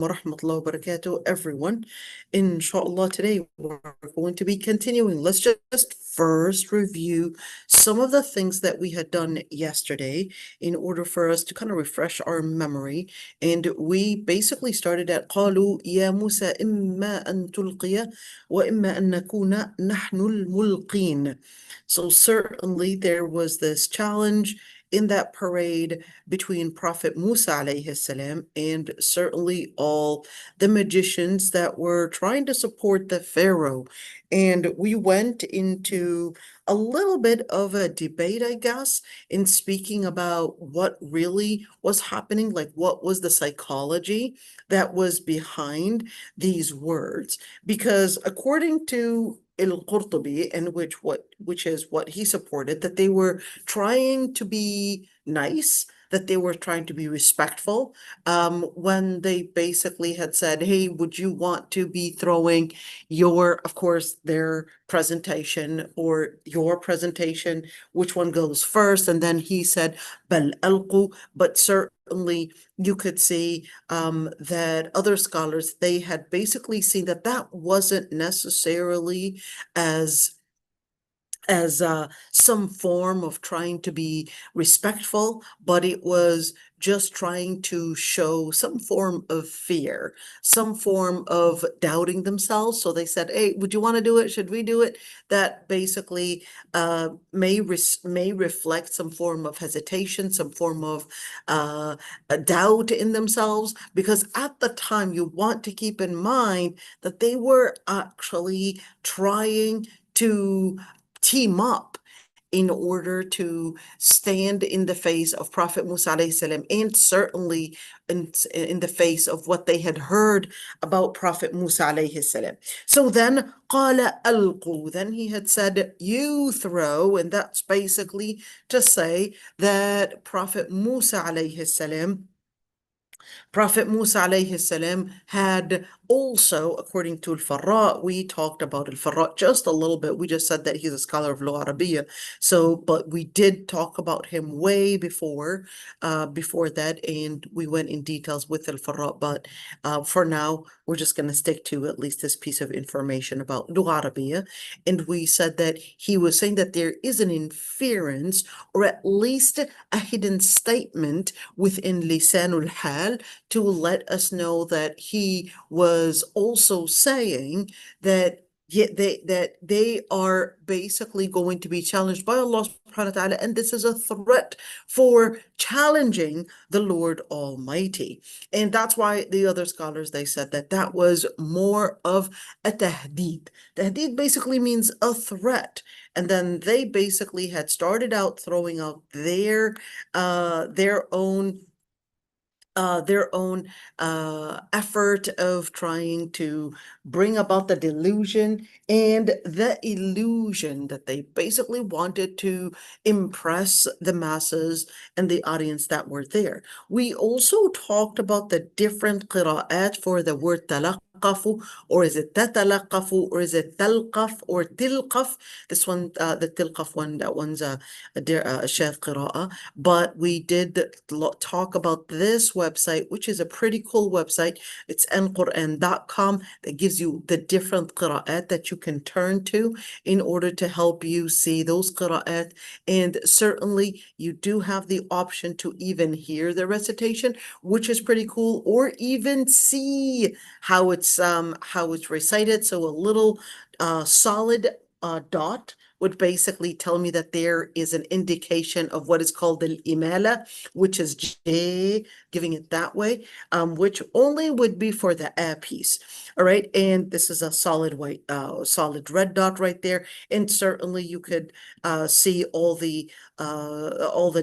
Warahmatullahi wabarakatuh, everyone. Inshallah, today we're going to be continuing. Let's just first review some of the things that we had done yesterday in order for us to kind of refresh our memory. And we basically started at قالوا يا موسى إما أن تلقي وإما أن نكون نحن الملقين. So certainly there was this challenge in that parade between Prophet Musa alayhi salam and certainly all the magicians that were trying to support the Pharaoh. And we went into a little bit of a debate, I guess, in speaking about what really was happening, like what was the psychology that was behind these words. Because according to al-Qurtubi, and which is what he supported, that they were trying to be nice, that they were trying to be respectful, when they basically had said, hey, would you want to be throwing of course, their presentation or your presentation, which one goes first? And then he said, bal alqu, but certainly you could see that other scholars, they had basically seen that that wasn't necessarily as some form of trying to be respectful, but it was just trying to show some form of fear, some form of doubting themselves. So they said, hey, would you want to do it? Should we do it? That basically may reflect some form of hesitation, some form of a doubt in themselves, because at the time you want to keep in mind that they were actually trying to team up in order to stand in the face of Prophet Musa alayhi salam, and certainly in the face of what they had heard about Prophet Musa alayhi salam. So then, قَالَ أَلْقُوا, then he had said, you throw, and that's basically to say that Prophet Musa alayhi salam had also, according to al-Farra, we talked about al-Farra just a little bit. We just said that he's a scholar of Lugha Arabiya. So, but we did talk about him way before that, and we went in details with al-Farra. But for now, we're just going to stick to at least this piece of information about Lugha Arabiya. And we said that he was saying that there is an inference, or at least a hidden statement within lisanul hal, to let us know that he was also saying that they are basically going to be challenged by Allah subhanahu wa ta'ala, and this is a threat for challenging the Lord Almighty. And that's why the other scholars, they said that that was more of a tahdeed. Tahdeed basically means a threat. And then they basically had started out throwing out their own effort of trying to bring about the delusion and the illusion that they basically wanted to impress the masses and the audience that were there. We also talked about the different qira'at for the word talaqafu, or is it tatalaqafu, or is it talqaf or tilqaf? This one, the tilqaf one, that one's a shadh qira'ah. But we did talk about this website, which is a pretty cool website. It's nquran.com, that gives you the different qira'at that you can turn to in order to help you see those qira'at. And certainly you do have the option to even hear the recitation, which is pretty cool, or even see how it's recited. So a little solid dot would basically tell me that there is an indication of what is called the imala, which is J, giving it that way, which only would be for the A piece. All right, and this is a solid white, solid red dot right there. And certainly you could see all the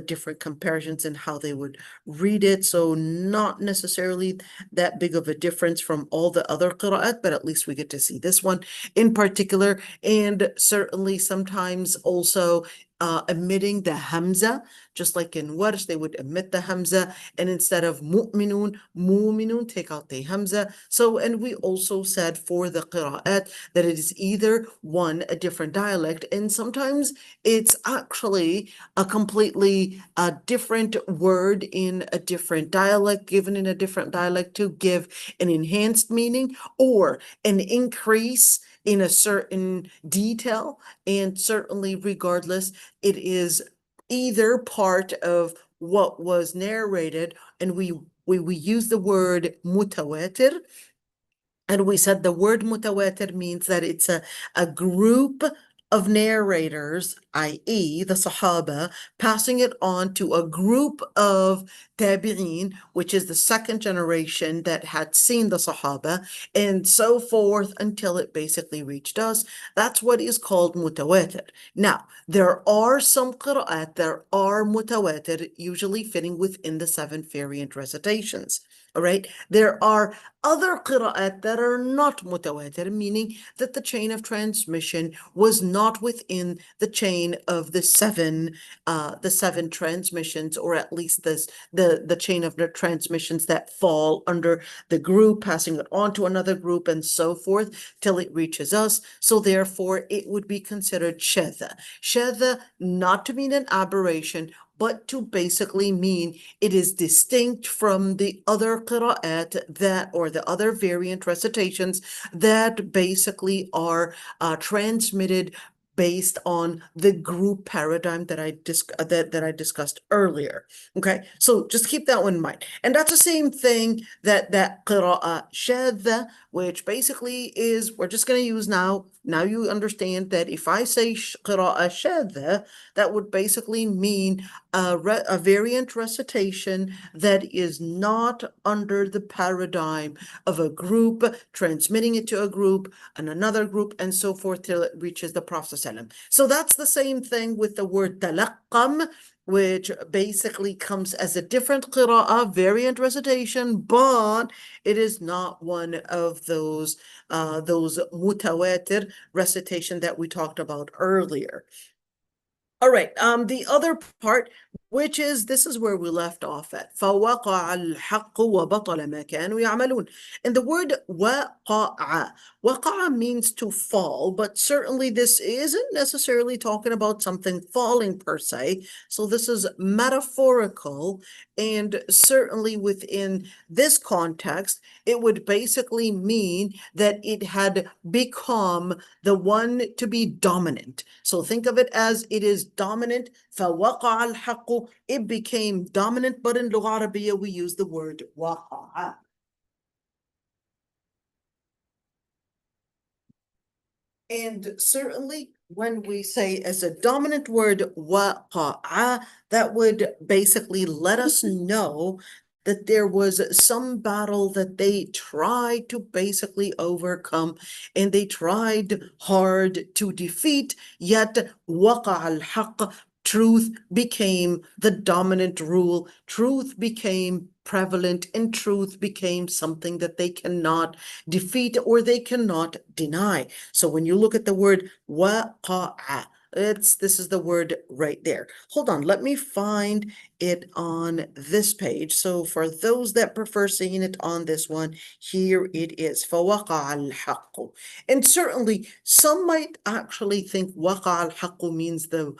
different comparisons and how they would read it. So not necessarily that big of a difference from all the other qira'at, but at least we get to see this one in particular. And certainly sometimes also omitting the hamza, just like in Warsh, they would omit the hamza, and instead of mu'minun, mu'minun, take out the hamza. So, and we also said for the qira'at that it is either one, a different dialect, and sometimes it's actually a completely different word in a different dialect, given in a different dialect to give an enhanced meaning or an increase in a certain detail. And certainly, regardless, it is either part of what was narrated, and we use the word mutawatir, and we said the word mutawatir means that it's a group of narrators, i.e. the Sahaba, passing it on to a group of tabi'in, which is the second generation that had seen the Sahaba, and so forth until it basically reached us. That's what is called mutawatir. Now, there are some qira'at that are mutawatir, usually fitting within the 7 variant recitations. All right, there are other qira'at that are not mutawatir, meaning that the chain of transmission was not within the chain of the seven transmissions, or at least the chain of the transmissions that fall under the group, passing it on to another group, and so forth till it reaches us. So therefore, it would be considered shadha. Shadha, not to mean an aberration, but to basically mean it is distinct from the other qira'at that, or the other variant recitations that basically are transmitted based on the group paradigm that I discussed earlier. Okay, so just keep that one in mind. And that's the same thing that qira'ah shadha, which basically is, we're just going to use now you understand that if I say qira'ah shadha, that would basically mean a variant recitation that is not under the paradigm of a group, transmitting it to a group and another group, and so forth till it reaches the Prophet ﷺ. So that's the same thing with the word talaqqam, which basically comes as a different qira'ah, variant recitation, but it is not one of those mutawatir recitation that we talked about earlier. All right, the other part, which is, this is where we left off at. فَوَقَعَ الْحَقُّ وَبَطَلَ مَا كَانُوا يَعْمَلُونَ. And the word وَقَعَ, وَقَعَ means to fall, but certainly this isn't necessarily talking about something falling per se. So this is metaphorical, and certainly within this context, it would basically mean that it had become the one to be dominant. So think of it as it is dominant. فَوَقَعَ الْحَقُّ, it became dominant, but in Lugha Arabiya we use the word وَقَعَ. And certainly when we say as a dominant word waqa'a, that would basically let us know that there was some battle that they tried to basically overcome, and they tried hard to defeat, yet waqa'a al-haqq, truth became the dominant rule, truth became prevalent, and truth became something that they cannot defeat or they cannot deny. So when you look at the word waqa'a, this is the word right there. Hold on, let me find it on this page. So for those that prefer seeing it on this one, here it is. فَوَقَعَ الْحَقُّ. And certainly some might actually think وَقَعَ الْحَقُّ means the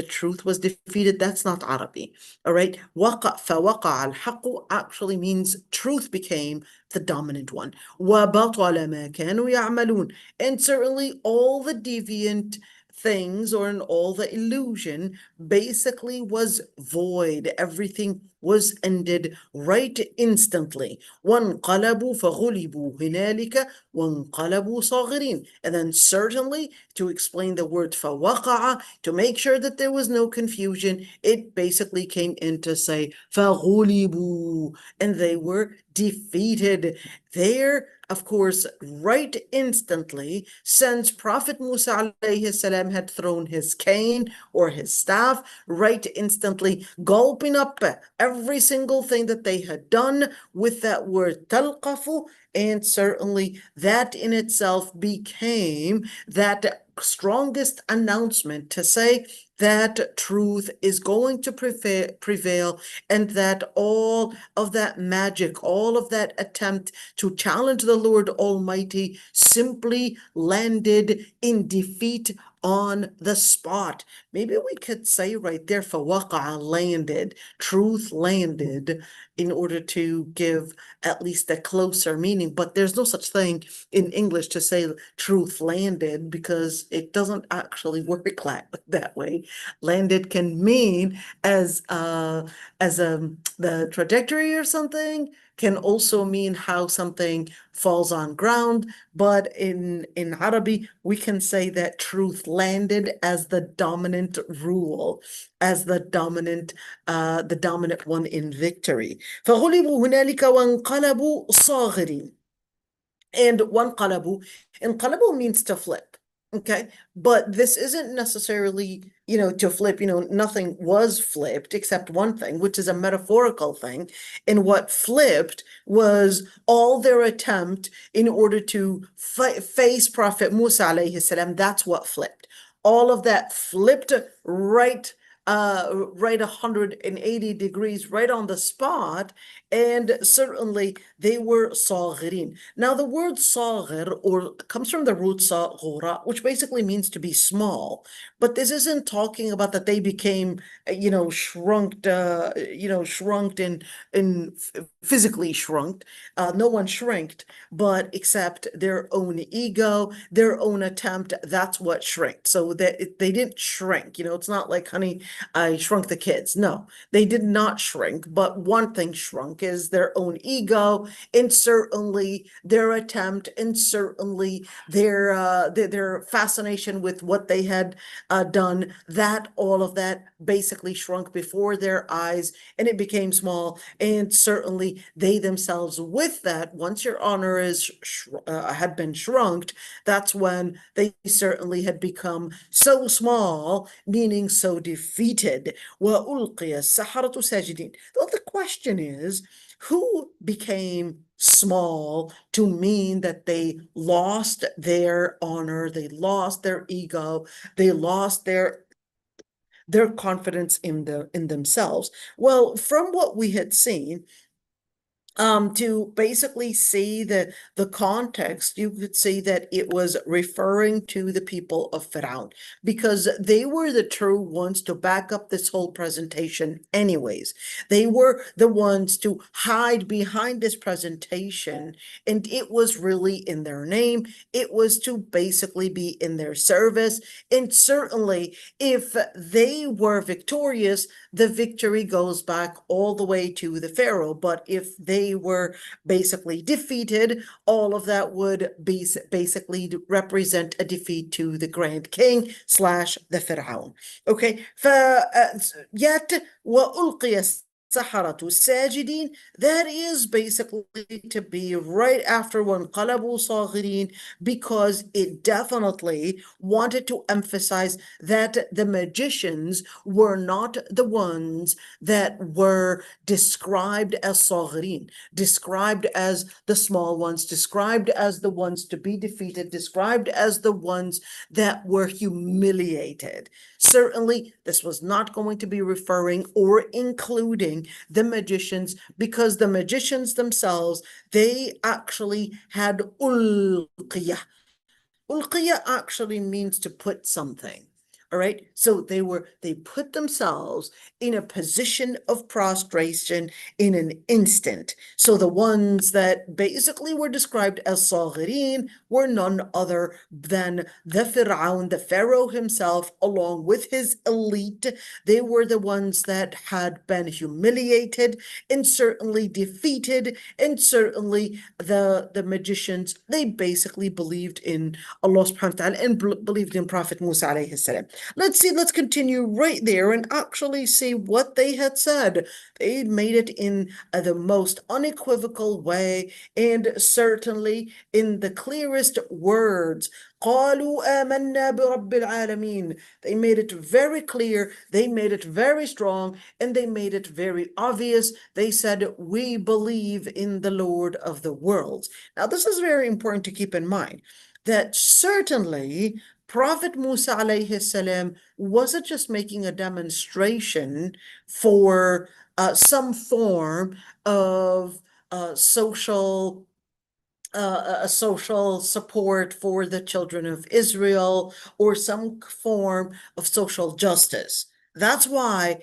truth was defeated. That's not Arabic. All right. فَوَقَعَ الْحَقُّ actually means truth became the dominant one. وَبَطَلَ مَا كَانُوا يَعْمَلُونَ. And certainly all the deviant things, or in all the illusion, basically was void. Everything was ended right instantly. وَانْقَلَبُوا فَغُلِبُوا هُنَالِكَ وَانْقَلَبُوا صَاغِرِينَ. And then certainly, to explain the word فَوَقَعَ, to make sure that there was no confusion, it basically came in to say فَغُلِبُوا, and they were defeated. There, of course, right instantly, since Prophet Musa alayhi salam had thrown his cane or his staff, right instantly gulping up every single thing that they had done with that word talqafu, and certainly that in itself became that strongest announcement to say that truth is going to prevail, and that all of that magic, all of that attempt to challenge the Lord Almighty simply landed in defeat on the spot. Maybe we could say right there, فَوَقَعَ landed, truth landed, in order to give at least a closer meaning. But there's no such thing in English to say truth landed, because it doesn't actually work that way. Landed can mean as the trajectory or something, can also mean how something falls on ground. But in Arabic, we can say that truth landed as the dominant rule, as the dominant one in victory. فغلبوا هنالك وانقلبوا صاغرين. And انقلبوا means to flip. Okay, but this isn't necessarily, to flip, nothing was flipped except one thing, which is a metaphorical thing. And what flipped was all their attempt in order to face Prophet Musa alayhi salam. That's what flipped. All of that flipped right 180 degrees, right on the spot. And certainly they were صاغرين. Now the word صاغر comes from the root صاغورة, which basically means to be small. But this isn't talking about that they became, shrunk and physically shrunk. No one shrinked, but except their own ego, their own attempt. That's what shrinked. So that they didn't shrink. It's not like, honey, I shrunk the kids. No, they did not shrink. But one thing shrunk is their own ego, and certainly their attempt, and certainly their fascination with what they had done. That all of that basically shrunk before their eyes, and it became small. And certainly they themselves, with that, once your honor is had been shrunk, that's when they certainly had become so small, meaning so defeated. وَأُلْقِيَ السَّحَرَةُ سَاجِدِينَ. Well, the question is, who became small to mean that they lost their honor, they lost their ego, they lost their confidence in themselves? Well, from what we had seen, to basically see the context, you could see that it was referring to the people of Pharaoh, because they were the true ones to back up this whole presentation anyways. They were the ones to hide behind this presentation, and it was really in their name. It was to basically be in their service. And certainly if they were victorious, the victory goes back all the way to the Pharaoh. But if they were basically defeated, all of that would basically represent a defeat to the Grand King / the Pharaoh. Okay, yet وَأُلْقِيَ السَّحَرَةُ سَاجِدِينَ, that is basically to be right after وَانْقَلَبُوا صَاغِرِينَ, because it definitely wanted to emphasize that the magicians were not the ones that were described as صَاغِرِينَ, described as the small ones, described as the ones to be defeated, described as the ones that were humiliated. Certainly, this was not going to be referring or including the magicians, because the magicians themselves, they actually had ulqiyah. Ulqiyah actually means to put something. All right, so they put themselves in a position of prostration in an instant. So the ones that basically were described as صاغرين were none other than the Pharaoh himself, along with his elite. They were the ones that had been humiliated and certainly defeated. And certainly the magicians, they basically believed in Allah subhanahu wa ta'ala and believed in Prophet Musa alayhi salam. Let's continue right there and actually see what they had said. They made it in the most unequivocal way, and certainly in the clearest words. قالوا آمنا برب العالمين. They made it very clear, they made it very strong, and they made it very obvious. They said, we believe in the Lord of the worlds. Now, this is very important to keep in mind, that certainly Prophet Musa alayhi salam wasn't just making a demonstration for some form of social a social support for the children of Israel or some form of social justice. That's why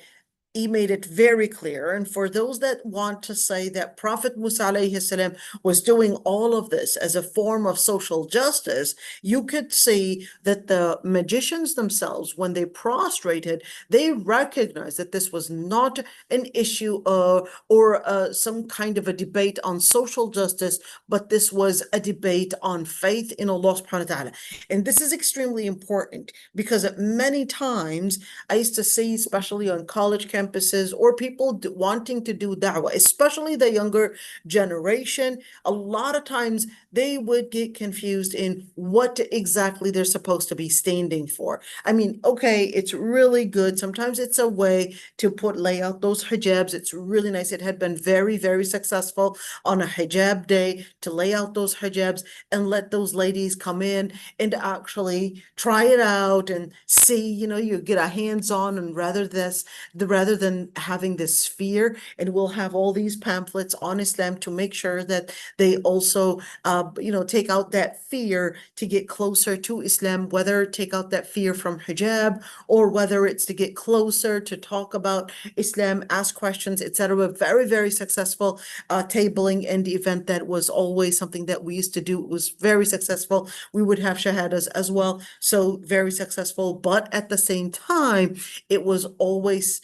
he made it very clear. And for those that want to say that Prophet Musa alayhi salam was doing all of this as a form of social justice, you could see that the magicians themselves, when they prostrated, they recognized that this was not an issue or some kind of a debate on social justice, but this was a debate on faith in Allah subhanahu wa ta'ala. And this is extremely important because many times I used to see, especially on college campuses or people wanting to do da'wah, especially the younger generation, a lot of times they would get confused in what exactly they're supposed to be standing for. I mean, okay, it's really good. Sometimes it's a way to lay out those hijabs. It's really nice. It had been very, very successful on a hijab day to lay out those hijabs and let those ladies come in and actually try it out and see, you get a hands-on, and rather than having this fear, and we'll have all these pamphlets on Islam to make sure that they also take out that fear to get closer to Islam, whether take out that fear from hijab or whether it's to get closer to talk about Islam, ask questions, etc. Very, very successful tabling and event that was always something that we used to do. It was very successful. We would have shahadas as well, so very successful. But at the same time, it was always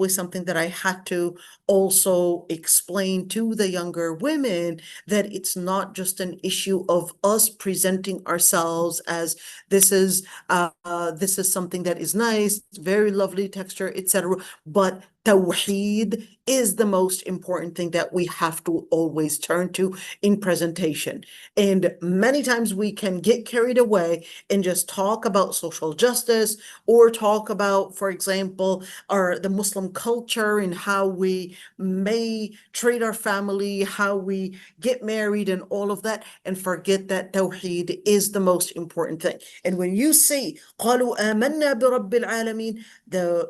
something that I had to also explain to the younger women that it's not just an issue of us presenting ourselves as this is something that is nice, very lovely texture, etc. But Tawheed is the most important thing that we have to always turn to in presentation. And many times we can get carried away and just talk about social justice or talk about, for example, the Muslim culture and how we may treat our family, how we get married and all of that, and forget that Tawheed is the most important thing. And when you see قالوا آمنا برب العالمين, the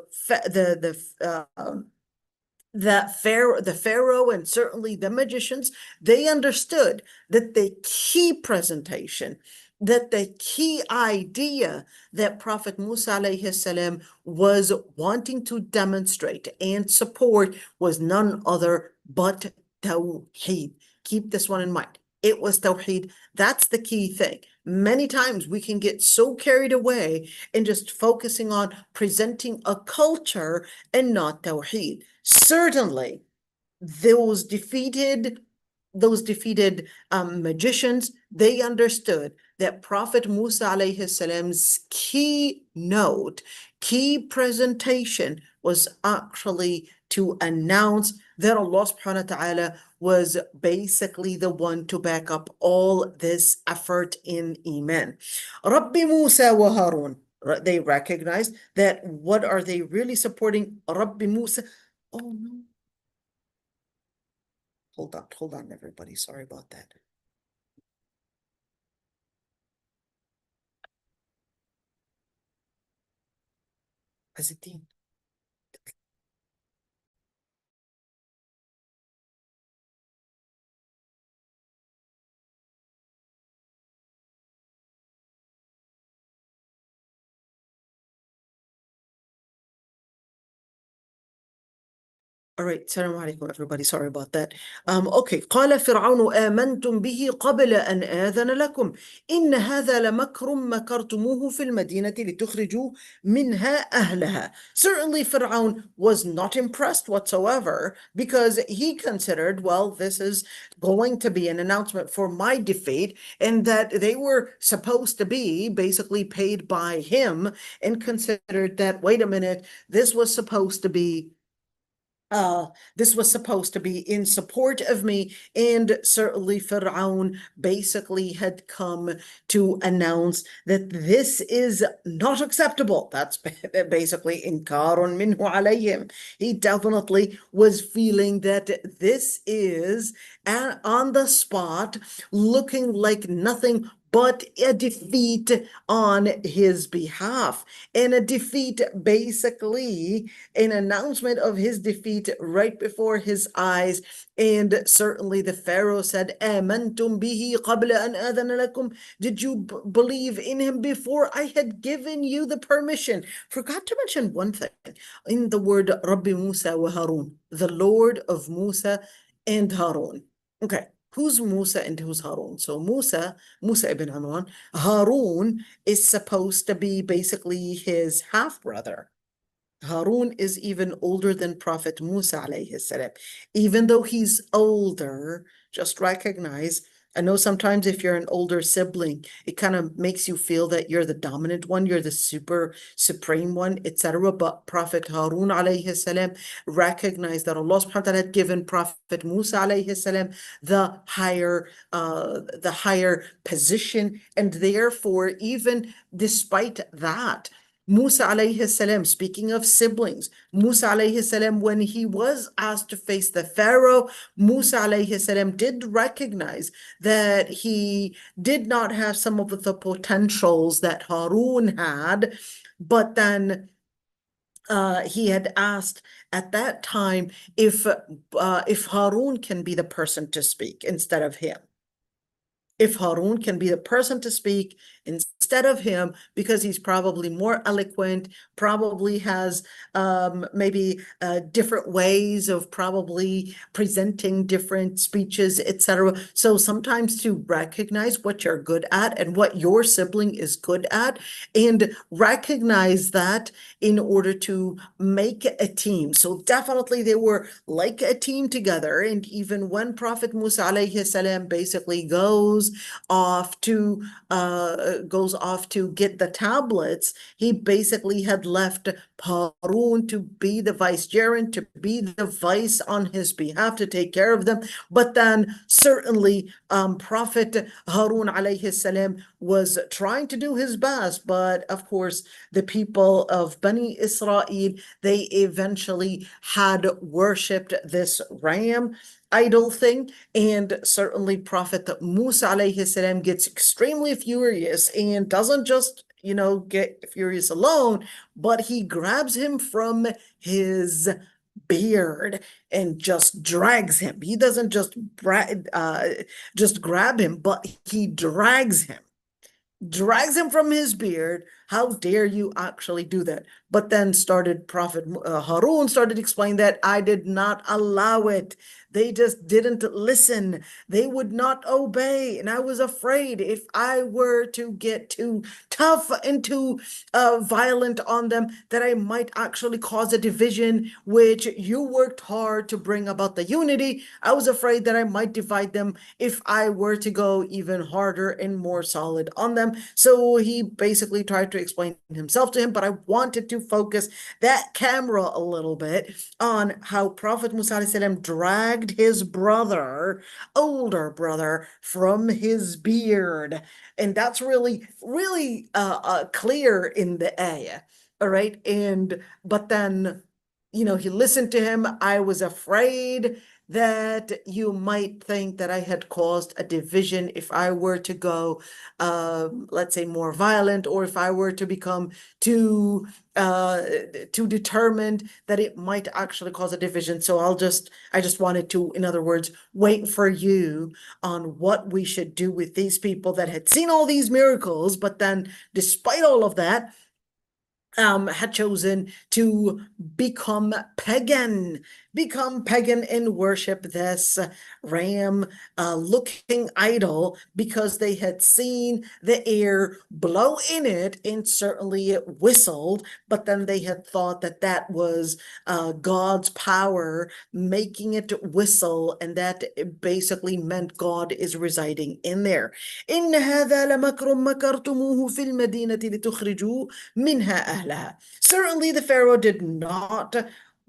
Pharaoh and certainly the magicians, they understood that the key presentation, that the key idea that Prophet Musa alayhi salam was wanting to demonstrate and support was none other but Tawheed. Keep this one in mind. It was Tawheed. That's the key thing. Many times we can get so carried away in just focusing on presenting a culture and not Tawheed. Certainly, those defeated magicians, they understood that Prophet Musa alayhi salam's key presentation was actually to announce that Allah subhanahu wa ta'ala was basically the one to back up all this effort in Iman. Rabbi Musa wa Harun, they recognized that what are they really supporting? Rabbi Musa. Oh no. Hold on, everybody. Sorry about that. Aziddin. All right, Assalamu alaikum, everybody. Sorry about that. Okay. قال فرعون آمنتم به قبل أن آذن لكم إن هذا لمكر مكرتموه في المدينة لتخرجوا منها أهلها. Certainly, Fir'aun was not impressed whatsoever because he considered, well, this is going to be an announcement for my defeat, and that they were supposed to be basically paid by him, and considered that, wait a minute, this was supposed to be in support of me. And certainly Fir'aun basically had come to announce that this is not acceptable. That's basically inkarun minhu alayhim. He definitely was feeling that this is on the spot, looking like nothing but a defeat on his behalf. And a defeat, basically, an announcement of his defeat right before his eyes. And certainly the Pharaoh said, "Amantum bihi qabla an adhana lakum." Did you believe in him before I had given you the permission? Forgot to mention one thing in the word Rabbi Musa wa Harun, the Lord of Musa and Harun. Okay, who's Musa and who's Harun? So Musa ibn Imran, Harun is supposed to be basically his half-brother. Harun is even older than Prophet Musa alayhi salam. Even though he's older, just recognize, I know sometimes if you're an older sibling, it kind of makes you feel that you're the dominant one, you're the supreme one, etc. But Prophet Harun alayhi salam recognized that Allah subhanahu wa ta'ala had given Prophet Musa alayhi salam the higher position, and therefore, even despite that, Musa alayhi salam, speaking of siblings, Musa alayhi salam, when he was asked to face the Pharaoh, Musa alayhi salam did recognize that he did not have some of the potentials that Harun had, but then he had asked at that time if Harun can be the person to speak instead of him. If Harun can be the person to speak instead of him, because he's probably more eloquent, probably has maybe different ways of probably presenting different speeches, etc. So sometimes to recognize what you're good at and what your sibling is good at, and recognize that in order to make a team. So definitely they were like a team together. And even when Prophet Musa alayhi salam basically goes off to get the tablets, he basically had left Harun to be the vicegerent, to be the vice on his behalf, to take care of them. But then certainly Prophet Harun alayhi salam was trying to do his best, but of course the people of Bani Israel, they eventually had worshipped this ram idol thing, and certainly Prophet Musa alayhi salam gets extremely furious and doesn't just get furious alone, but he grabs him from his beard and just drags him. He doesn't just grab him, but he drags him from his beard. How dare you actually do that? But then Prophet Harun started explaining that I did not allow it. They just didn't listen. They would not obey. And I was afraid if I were to get too tough and too violent on them, that I might actually cause a division, which you worked hard to bring about the unity. I was afraid that I might divide them if I were to go even harder and more solid on them. So he basically tried to explain himself to him, but I wanted to focus that camera a little bit on how Prophet Musa dragged his older brother, from his beard. And that's really, really clear in the ayah. All right. But then, he listened to him. I was afraid that you might think that I had caused a division if I were to go, let's say, more violent, or if I were to become too determined, that it might actually cause a division. So I just wanted to, in other words, wait for you on what we should do with these people that had seen all these miracles, but then despite all of that, had chosen to become pagan and worship this ram looking idol, because they had seen the air blow in it, and certainly it whistled, but then they had thought that that was God's power making it whistle, and that it basically meant God is residing in there. إن هذا لمكر مكرتموه في المدينة لتخرجوا منها أهلها. Certainly the Pharaoh did not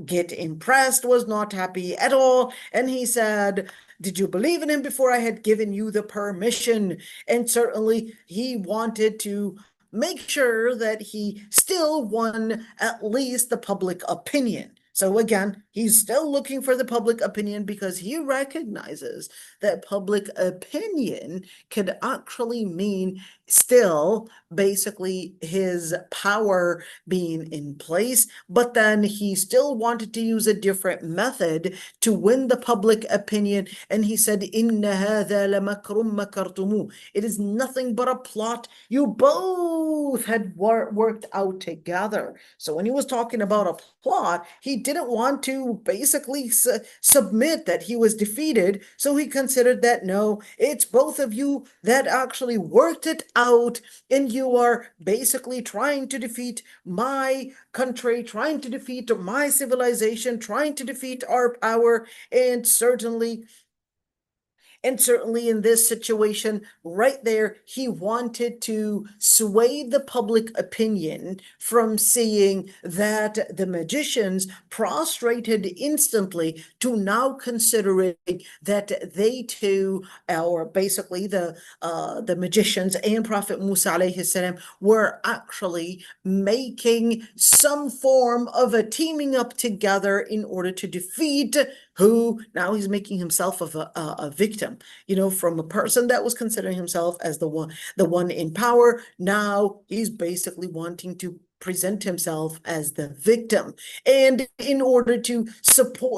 get impressed, was not happy at all, and he said, did you believe in him before I had given you the permission? And certainly he wanted to make sure that he still won at least the public opinion. So again, he's still looking for the public opinion because he recognizes that public opinion could actually mean still basically his power being in place, but then he still wanted to use a different method to win the public opinion. And he said, إِنَّ هَذَا لَمَكْرٌ مَكَرْتُمُوهُ. It is nothing but a plot you both had worked out together. So when he was talking about a plot, he didn't want to basically submit that he was defeated. So he considered that no, it's both of you that actually worked it out, and you are basically trying to defeat my country, trying to defeat my civilization, trying to defeat our power, and certainly in this situation right there, he wanted to sway the public opinion from seeing that the magicians prostrated instantly to now considering that they too, or basically the magicians and Prophet Musa alayhi salam, were actually making some form of a teaming up together in order to defeat who now he's making himself of a victim, from a person that was considering himself as the one in power. Now he's basically wanting to present himself as the victim, and in order to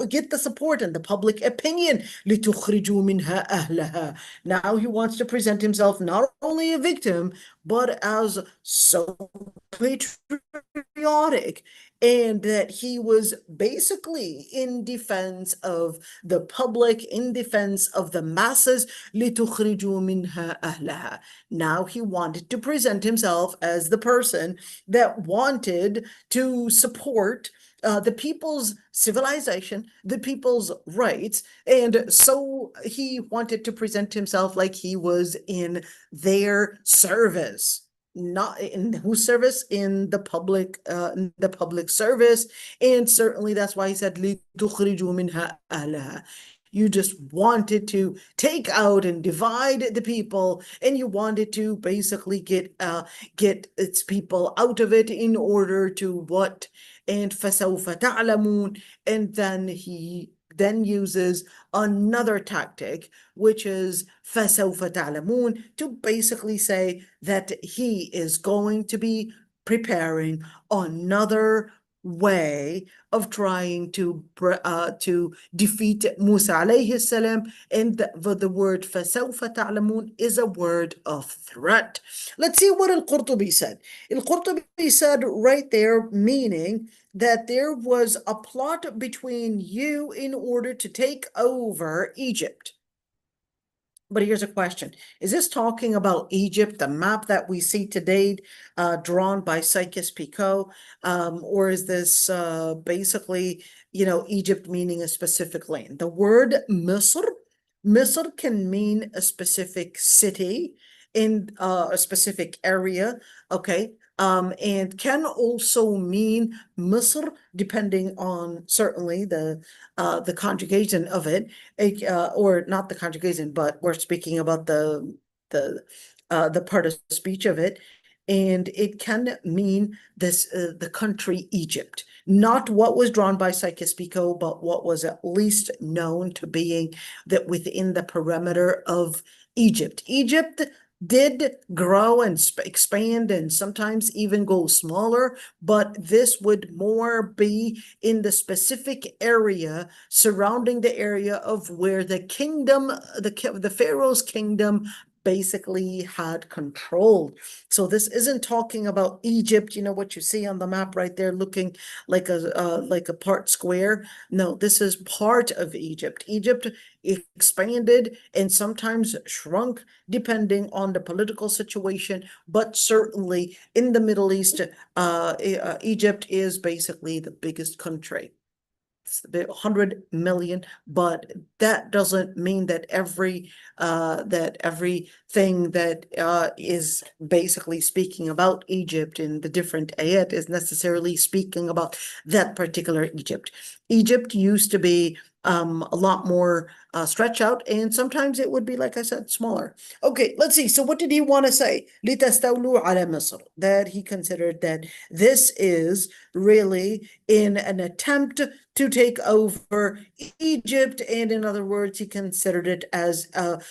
get the support and the public opinion, لِتُخْرِجُوا مِنْهَا أَهْلَهَا. Now he wants to present himself not only a victim, but as so patriotic, and that he was basically in defense of the public, in defense of the masses. لِتُخْرِجُوا مِنْهَا أَهْلَهَا. Now he wanted to present himself as the person that wanted to support the people's civilization, the people's rights, and so he wanted to present himself like he was in their service. Not in whose service? In the public service. And certainly that's why he said لِتُخْرِجُوا مِنْهَا أَهْلَهَا. You just wanted to take out and divide the people, and you wanted to basically get its people out of it in order to what? And فَسَوْفَ تَعْلَمُونَ. And then he uses another tactic, which is فَسَوْفَ تَعْلَمُونَ, to basically say that he is going to be preparing another way of trying to defeat Musa alayhi salam. And the word فَسَوْفَ تَعْلَمُونَ is a word of threat. Let's see what al-Qurtubi said. Al-Qurtubi said right there, meaning that there was a plot between you in order to take over Egypt. But here's a question. Is this talking about Egypt, the map that we see today, drawn by Sykes-Picot? Or is this basically, Egypt meaning a specific land? The word Misr can mean a specific city in a specific area, okay? And can also mean Misr, depending on certainly the conjugation of it, or not the conjugation, but we're speaking about the part of speech of it, and it can mean this the country Egypt, not what was drawn by Sykes-Picot, but what was at least known to being that within the perimeter of Egypt. Egypt did grow and expand and sometimes even go smaller, but this would more be in the specific area surrounding the area of where the kingdom, the Pharaoh's kingdom basically had controlled. So this isn't talking about Egypt, what you see on the map right there looking like a part square. No, this is part of Egypt. Egypt expanded and sometimes shrunk depending on the political situation, but certainly in the Middle East, Egypt is basically the biggest country. It's 100 million, but that doesn't mean that everything that is basically speaking about Egypt in the different ayat is necessarily speaking about that particular Egypt. Egypt used to be a lot more stretch out, and sometimes it would be, like I said, smaller. Okay, let's see. So what did he want to say? لِتَسْتَوْلُوا عَلَى مِصْرَ. That he considered that this is really in an attempt to take over Egypt, and in other words, he considered it as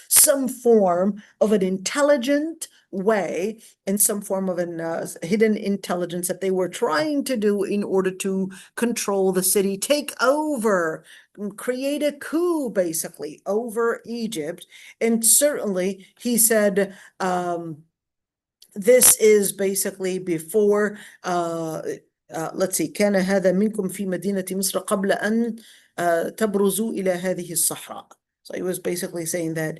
some form of an intelligent way and some form of an hidden intelligence that they were trying to do in order to control the city, take over, create a coup basically over Egypt. And certainly he said this is basically before let's see, كان هذا منكم في مدينة مصر قبل أن تبرزوا إلى هذه الصحراء. So he was basically saying that,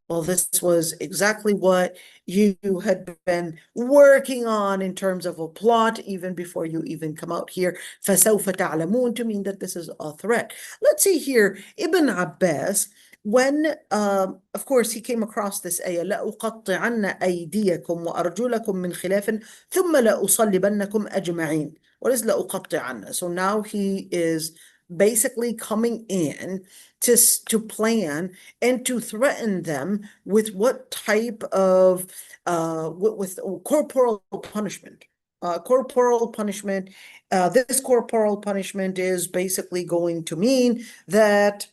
well, this was exactly what you had been working on in terms of a plot even before you even come out here. فسوف تعلمون, to mean that this is a threat. Let's see here, Ibn Abbas, when of course he came across this ayah, لأقطعن أيديكم وأرجلكم من خلاف ثم لأصلبنكم أجمعين. What is لأقطعن? So now he is basically coming in to plan and to threaten them with what type of with corporal punishment. Corporal punishment. This corporal punishment is basically going to mean that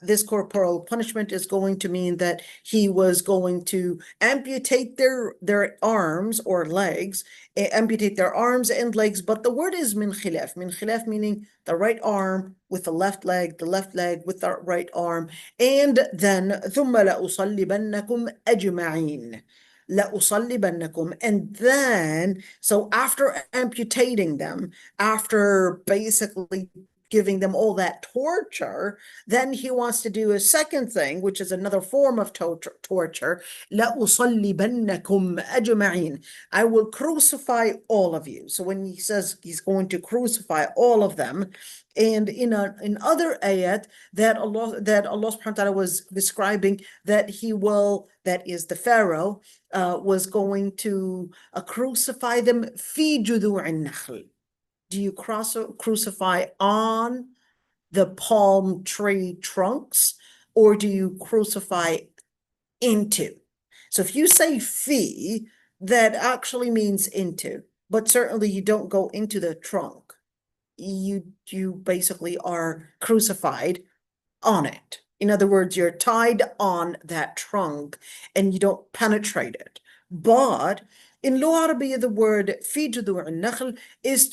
this corporal punishment is going to mean that he was going to amputate their arms or legs, amputate their arms and legs. But the word is min khilaf meaning the right arm with the left leg with the right arm. And then ثم لأصلبنكم أجمعين. لأصلبنكم. And then, so after amputating them, after basically giving them all that torture, then he wants to do a second thing, which is another form of torture. لأصلبنكم أجمعين. I will crucify all of you. So when he says he's going to crucify all of them, and in other ayat that Allah subhanahu wa ta'ala was describing that he will, that is the Pharaoh, was going to crucify them في جذوع النخل. Do you crucify on the palm tree trunks, or do you crucify into? So if you say fi, that actually means into, but certainly you don't go into the trunk. You basically are crucified on it. In other words, you're tied on that trunk and you don't penetrate it. But in Lugha Arabiya, the word في جذوع النخل is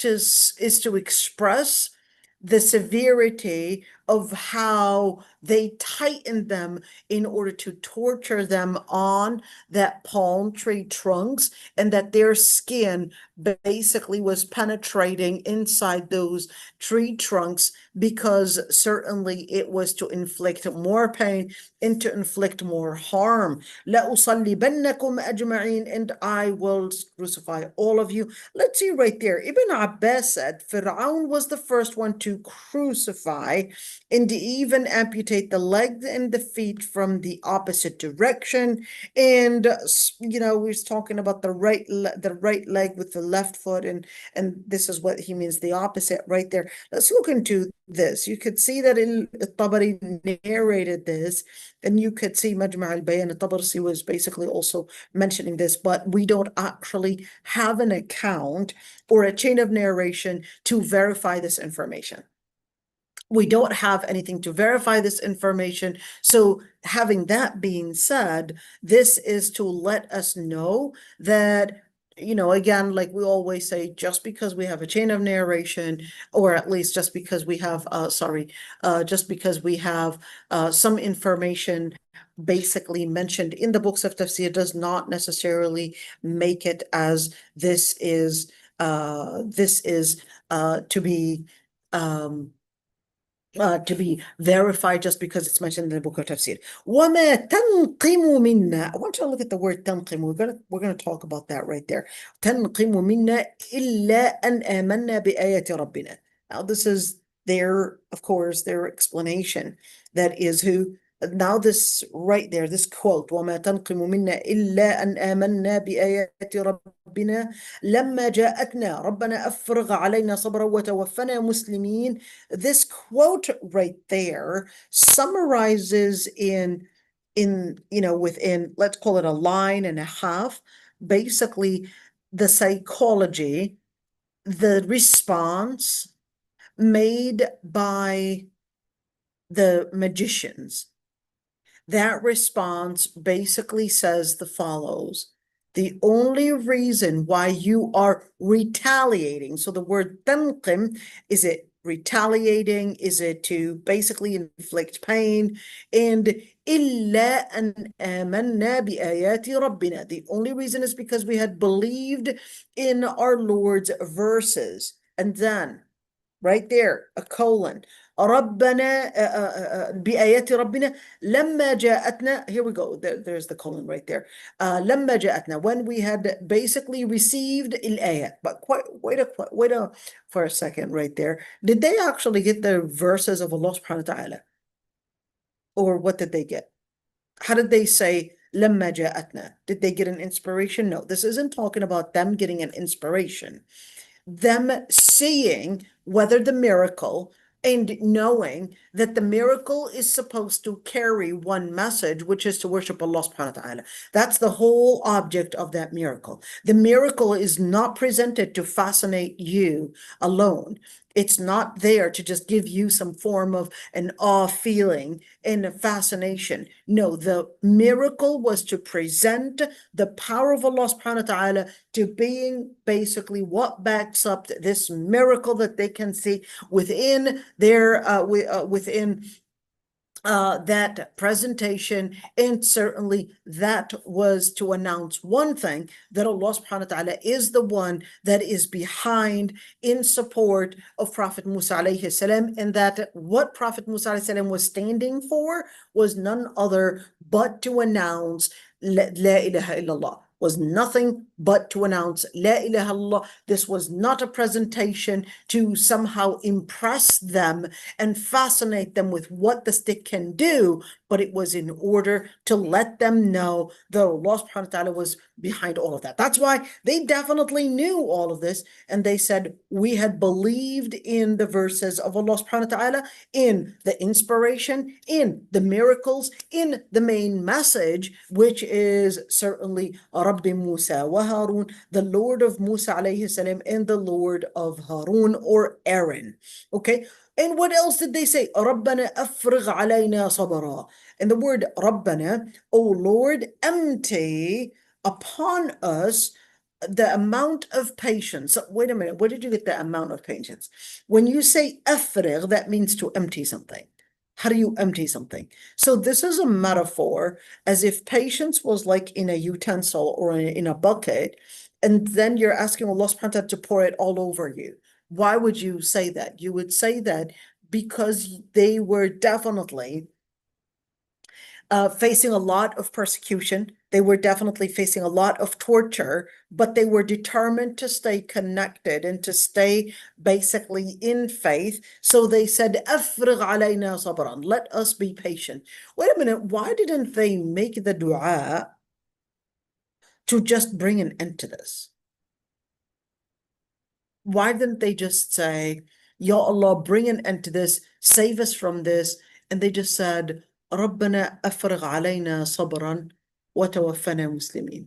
to express the severity of how they tightened them in order to torture them on that palm tree trunks, and that their skin basically was penetrating inside those tree trunks, because certainly it was to inflict more pain and to inflict more harm. لأصلبنكم أجمعين, and I will crucify all of you. Let's see right there. Ibn Abbas said Fir'aun was the first one to crucify and to even amputate the legs and the feet from the opposite direction. And we was talking about the right leg with the left foot, and this is what he means, the opposite right there. Let's look into this. You could see that al-Tabari narrated this, and you could see Majma' al-Bayan, al-Tabarsi was basically also mentioning this, but we don't actually have an account or a chain of narration to verify this information. We don't have anything to verify this information. So having that being said, this is to let us know that, again, like we always say, just because we have a chain of narration, or at least just because we have, just because we have some information basically mentioned in the books of Tafseer, does not necessarily make it as this is to be verified just because it's mentioned in the book of Tafsir. وَمَا تَنْقِمُ مِنَّا. I want you to look at the word تنقم. We're gonna talk about that right there. تَنْقِمُ مِنَّا إِلَّا أَنْ آمَنَّا بِآيَةِ رَبِّنَا. Now this is their explanation. That is who. Now this right there, this quote, وَمَا تَنْقِمُ مِنَّا إِلَّا أَنْ آمَنَّا بِآيَاتِ ربنا لما جاءتنا ربنا أفرغ علينا صبرا وتوفنا مسلمين. This quote right there summarizes within, let's call it a line and a half, basically the psychology, the response made by the magicians. That response basically says the follows: the only reason why you are retaliating, so the word tanqim, is it retaliating? Is it to basically inflict pain? And إِلَّا أَنْ آمَنَّا بِآيَاتِ رَبِّنَا, the only reason is because we had believed in our Lord's verses. And then right there, a colon. ربنا بآيات ربنا لما جاءتنا. Here we go. There's the colon right there. لما جاءتنا, when we had basically received الآيات. But wait for a second right there. Did they actually get the verses of Allah subhanahu wa ta'ala? Or what did they get? How did they say لما جاءتنا? Did they get an inspiration? No, this isn't talking about them getting an inspiration. Them seeing whether the miracle and knowing that the miracle is supposed to carry one message, which is to worship Allah subhanahu wa ta'ala. That's the whole object of that miracle. The miracle is not presented to fascinate you alone. It's not there to just give you some form of an awe feeling and a fascination. No, the miracle was to present the power of Allah subhanahu wa ta'ala to being basically what backs up this miracle that they can see within their that presentation. And certainly that was to announce one thing, that Allah subhanahu wa ta'ala is the one that is behind, in support of Prophet Musa alayhi salam, and that what Prophet Musa alayhi salam was standing for was none other but to announce La ilaha illallah, was nothing but to announce La ilaha illallah. This was not a presentation to somehow impress them and fascinate them with what the stick can do, but it was in order to let them know that Allah subhanahu wa ta'ala was behind all of that. That's why they definitely knew all of this, and they said, we had believed in the verses of Allah subhanahu wa ta'ala, in the inspiration, in the miracles, in the main message, which is certainly Rabbi Musa wa Harun, the Lord of Musa alayhi salam and the Lord of Harun or Aaron. Okay. And what else did they say? رَبَّنَا أَفْرِغْ عَلَيْنَا صَبْرًا. And the word Rabbana, O Lord, empty upon us the amount of patience. Wait a minute, where did you get the amount of patience? When you say أفرغ, that means to empty something. How do you empty something? So this is a metaphor, as if patience was like in a utensil or in a bucket, and then you're asking Allah subhanahu wa ta'ala to pour it all over you. Why would you say that? You would say that because they were definitely facing a lot of persecution. They were definitely facing a lot of torture, but they were determined to stay connected and to stay basically in faith. So they said, أَفْرِغْ عَلَيْنَا صَبْرًا, let us be patient. Wait a minute, why didn't they make the dua to just bring an end to this? Why didn't they just say, Ya Allah, bring an end to this, save us from this? And they just said, رَبَّنَا أَفْرِغْ عَلَيْنَا صَبْرًا وَتَوَفَّنَا مُسْلِمِينَ.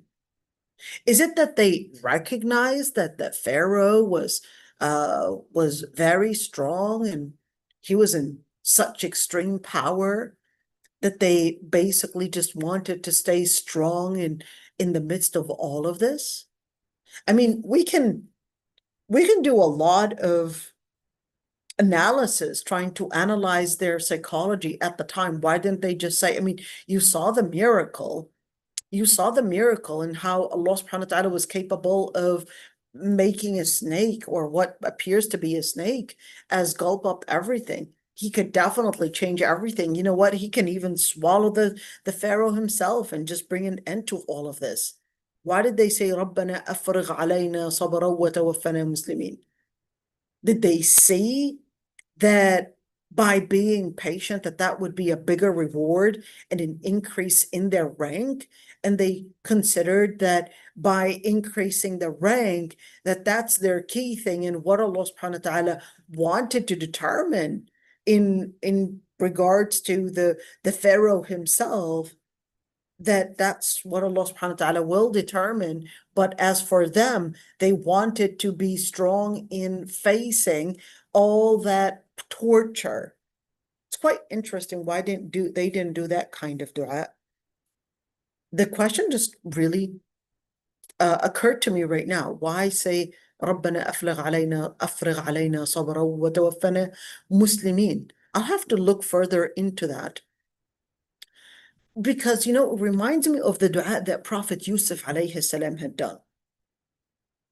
Is it that they recognized that the Pharaoh was very strong and he was in such extreme power that they basically just wanted to stay strong in the midst of all of this? I mean, we can do a lot of analysis trying to analyze their psychology at the time. Why didn't they just say, I mean, you saw the miracle and how Allah subhanahu wa ta'ala was capable of making a snake, or what appears to be a snake, as gulp up everything. He could definitely change everything. You know what? He can even swallow the Pharaoh himself and just bring an end to all of this. Why did they say, رَبَّنَا أَفْرِغْ عَلَيْنَا صَبْرًا وَتَوَفَّنَا مُسْلِمِينَ? Did they see that by being patient, that would be a bigger reward and an increase in their rank. And they considered that by increasing the rank, that's their key thing, and what Allah subhanahu wa ta'ala wanted to determine in regards to the Pharaoh himself, that's what Allah subhanahu wa ta'ala will determine. But as for them, they wanted to be strong in facing all that torture. It's quite interesting why they didn't do that kind of dua. The question just really occurred to me right now. Why say ربنا أفرغ علينا صبرا وتوفنا مسلمين? I'll have to look further into that. Because, it reminds me of the dua that Prophet Yusuf alayhi salam had done.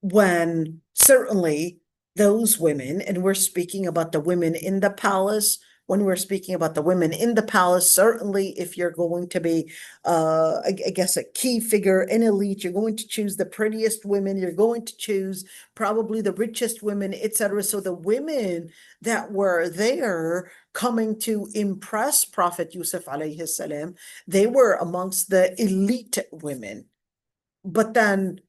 When certainly those women, and we're speaking about the women in the palace, when we're speaking about the women in the palace, certainly if you're going to be, I guess, a key figure in elite, you're going to choose the prettiest women, you're going to choose probably the richest women, etc. So the women that were there coming to impress Prophet Yusuf alayhi salam, they were amongst the elite women. But then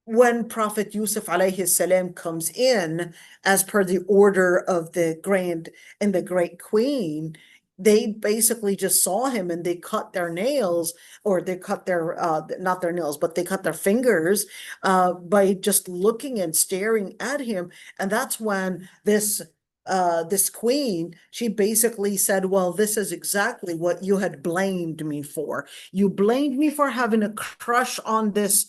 when Prophet Yusuf alayhi salam comes in, as per the order of the grand and the great queen, they basically just saw him and they cut their nails, or they cut their, not their nails, but they cut their fingers by just looking and staring at him. And that's when this queen, she basically said, well, this is exactly what you had blamed me for. You blamed me for having a crush on this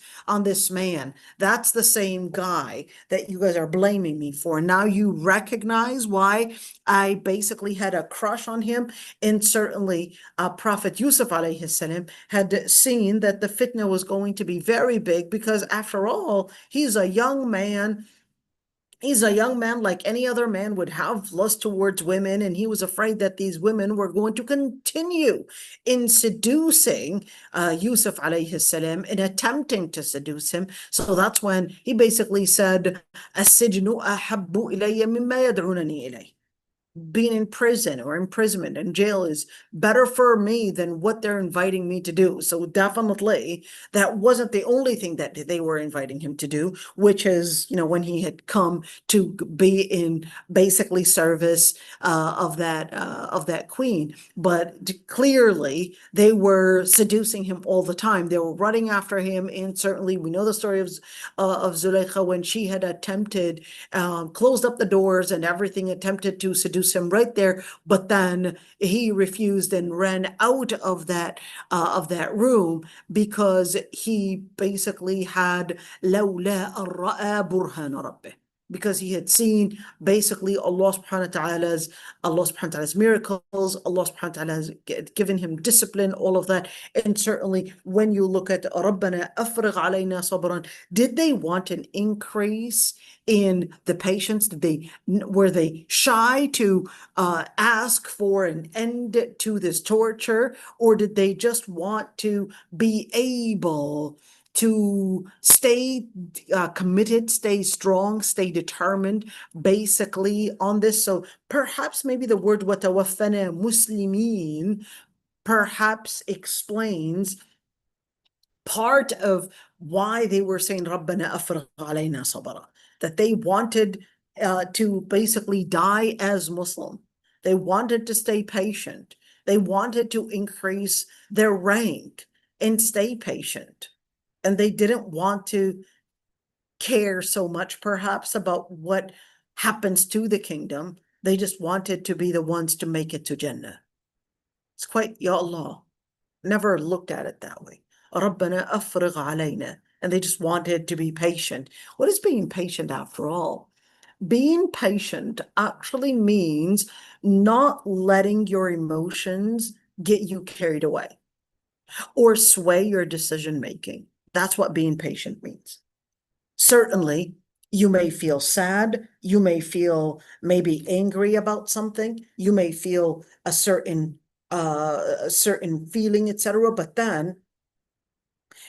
man. That's the same guy that you guys are blaming me for. Now you recognize why I basically had a crush on him. And certainly Prophet Yusuf alayhi salam had seen that the fitna was going to be very big, because after all, he's a young man. He's a young man like any other man would have lust towards women, and he was afraid that these women were going to continue in seducing Yusuf alayhi salam, in attempting to seduce him. So that's when he basically said, "As-sijnu ahabbu ilayya mimma yad'unani ilayh." Being in prison or imprisonment and jail is better for me than what they're inviting me to do. So definitely that wasn't the only thing that they were inviting him to do, which is, when he had come to be in basically service of that queen. But clearly they were seducing him all the time. They were running after him. And certainly we know the story of Zulaykha, when she had attempted, closed up the doors and everything, attempted to seduce him right there, but then he refused and ran out of that room, because he basically had لولا أن رأى برهان ربه, because he had seen basically Allah subhanahu wa ta'ala's miracles. Allah subhanahu wa ta'ala has given him discipline, all of that. And certainly when you look at رَبَّنَا أَفْرِغْ عَلَيْنَا صَبْرًا, did they want an increase in the patience? Were they shy to ask for an end to this torture, or did they just want to be able to stay committed, stay strong, stay determined, basically on this? So perhaps maybe the word وَتَوَفَّنَا مُسْلِمِينَ perhaps explains part of why they were saying رَبَّنَا أَفْرِغْ عَلَيْنَا صَبْرًا, that they wanted to basically die as Muslim. They wanted to stay patient. They wanted to increase their rank and stay patient. And they didn't want to care so much perhaps about what happens to the kingdom. They just wanted to be the ones to make it to Jannah. It's quite, Ya Allah, never looked at it that way. رَبَّنَا أَفْرِغْ عَلَيْنَا. And they just wanted to be patient. What is being patient after all? Being patient actually means not letting your emotions get you carried away or sway your decision making. That's what being patient means. Certainly, you may feel sad, you may feel maybe angry about something, you may feel a certain feeling, etc. But then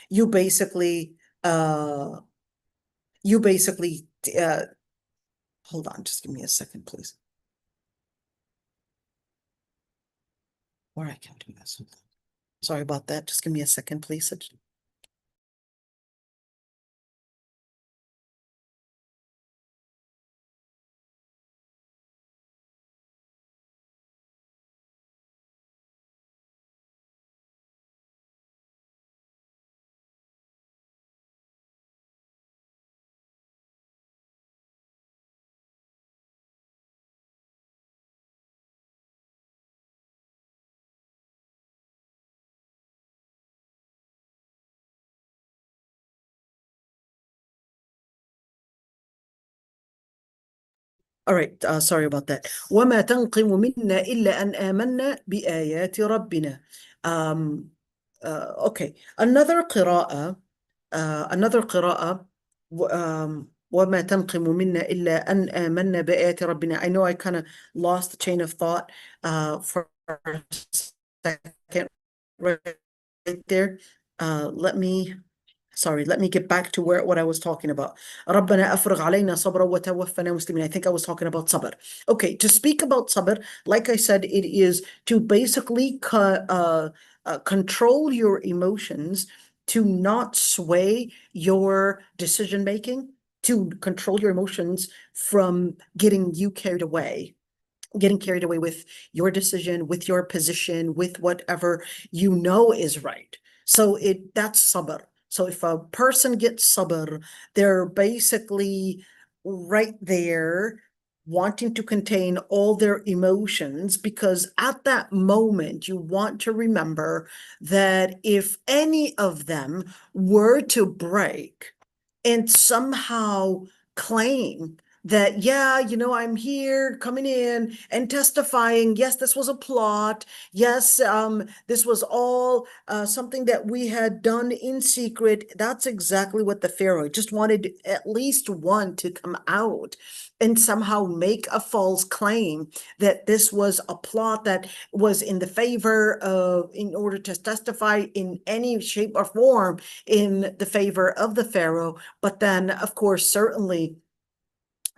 you basically uh, hold on, just give me a second, please. or I can do this. Sorry about that. Just give me a second, please. All right, sorry about that. وَمَا تَنْقِمُ مِنَّا إِلَّا أَنْ آمَنَّا بِآيَاتِ رَبِّنَا. Okay, another قراءة وَمَا تَنْقِمُ مِنَّا إِلَّا أَنْ آمَنَّا بِآيَاتِ رَبِّنَا. I know I kind of lost the chain of thought for a second right there. Let me get back to what I was talking about. رَبَّنَا أَفْرِغْ عَلَيْنَا صَبْرًا وَتَوَفَّنَا مُسْلِمِينَ. I think I was talking about sabr. Okay, to speak about sabr, like I said, it is to basically control your emotions, to not sway your decision making, to control your emotions from getting carried away with your decision, with your position, with whatever you know is right. So that's sabr. So if a person gets sabr, they're basically right there wanting to contain all their emotions, because at that moment you want to remember that if any of them were to break and somehow claim that, yeah, I'm here coming in and testifying. Yes, this was a plot. Yes, this was all something that we had done in secret. That's exactly what the Pharaoh just wanted, at least one to come out and somehow make a false claim that this was a plot that was in the favor of, in order to testify in any shape or form in the favor of the Pharaoh. But then, of course, certainly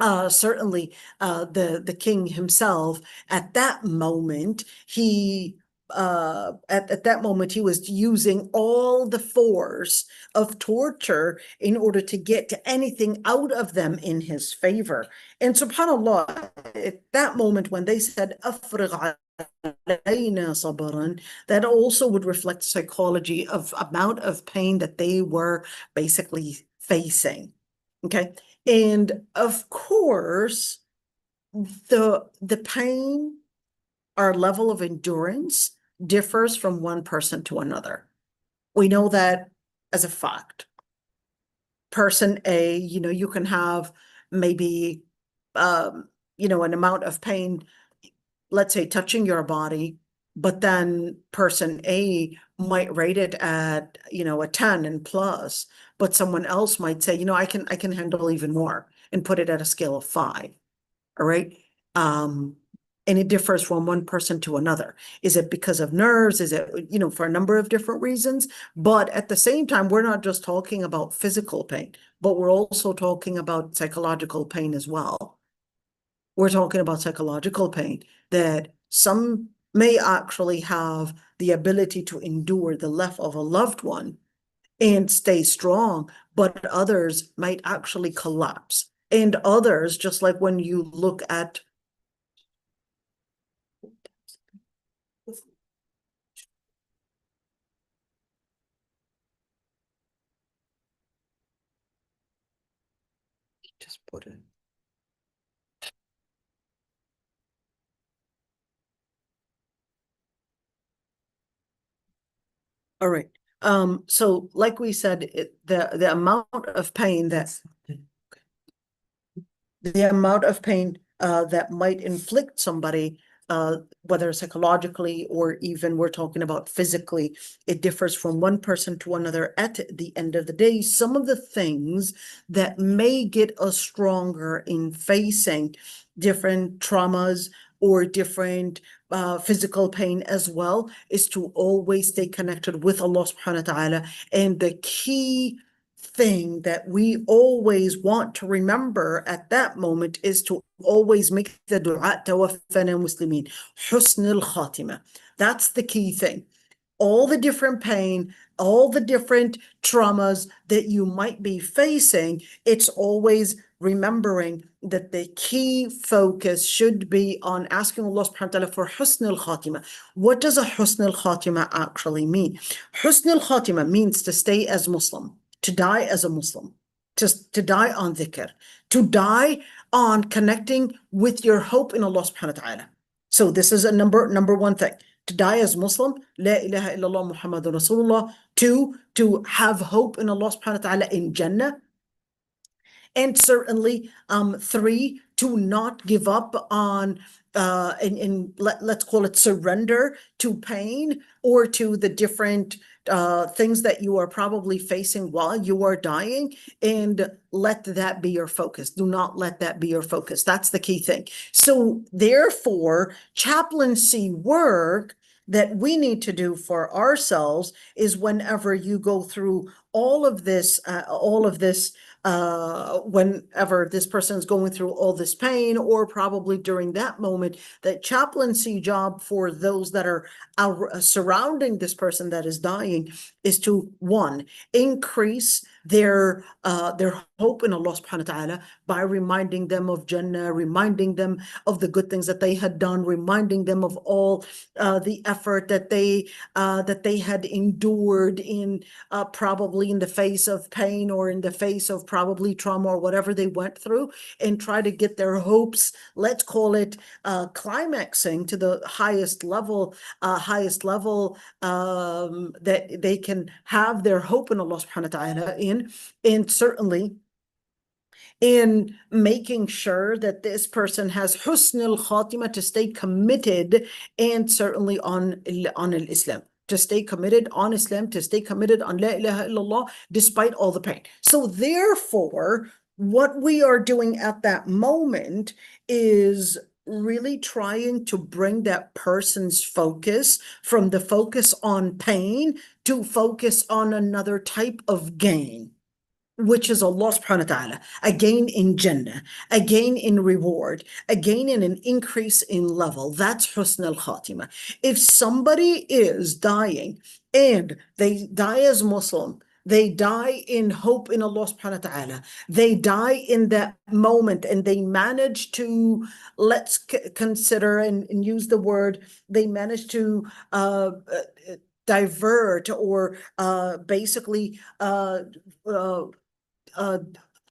the king himself, at that moment, at that moment he was using all the force of torture in order to get anything out of them in his favor. And subhanallah, at that moment when they said "أفرغ علينا صبرا," that also would reflect psychology of amount of pain that they were basically facing. Okay. And of course, the pain, our level of endurance differs from one person to another. We know that as a fact. Person A, you can have maybe, an amount of pain, let's say touching your body, but then person A might rate it at, a 10 and plus, but someone else might say, I can handle even more and put it at a scale of 5. All right. And it differs from one person to another. Is it because of nerves? Is it, for a number of different reasons? But at the same time, we're not just talking about physical pain, but we're also talking about psychological pain as well. We're talking about psychological pain that some may actually have the ability to endure the death of a loved one and stay strong, but others might actually collapse. And others, just like when you look at just put it. All right. So like we said, the amount of pain that might inflict somebody, whether psychologically or even we're talking about physically, it differs from one person to another. At the end of the day, some of the things that may get us stronger in facing different traumas or different physical pain as well is to always stay connected with Allah subhanahu wa ta'ala. And the key thing that we always want to remember at that moment is to always make the dua tawaffana muslimin, husn al-khatima, That's the key thing. All the different pain, all the different traumas that you might be facing, it's always remembering that the key focus should be on asking Allah subhanahu wa ta'ala for husn al-khatima. What does a husn al-khatima actually mean? Husn al-khatima means to stay as Muslim, to die as a Muslim, to die on dhikr, to die on connecting with your hope in Allah subhanahu wa ta'ala. So this is a number one thing. To die as Muslim, La ilaha illallah Muhammadun Rasulullah. Two, to have hope in Allah subhanahu wa ta'ala in Jannah. And certainly, three, to not give up on, let's call it surrender to pain or to the different things that you are probably facing while you are dying, and let that be your focus. Do not let that be your focus. That's the key thing. So therefore, chaplaincy work that we need to do for ourselves is whenever you go through all of this, whenever this person is going through all this pain, or probably during that moment, that chaplaincy job for those that are surrounding this person that is dying is to, one, increase their hope in Allah subhanahu wa ta'ala by reminding them of Jannah, reminding them of the good things that they had done, reminding them of all the effort that they had endured in probably in the face of pain or in the face of probably trauma or whatever they went through, and try to get their hopes, let's call it climaxing to the highest level that they can have their hope in Allah subhanahu wa ta'ala in, and certainly in making sure that this person has husn al-khatima, to stay committed, and certainly on al-Islam, to stay committed on Islam, to stay committed on La ilaha illallah, despite all the pain. So therefore, what we are doing at that moment is really trying to bring that person's focus from the focus on pain to focus on another type of gain, which is Allah subhanahu wa ta'ala, a gain in Jannah, a gain in reward, a gain in an increase in level. That's husn al-khatima. If somebody is dying and they die as Muslim, they die in hope in Allah subhanahu wa ta'ala, they die in that moment, and they manage to, let's consider and use the word, they manage to divert or basically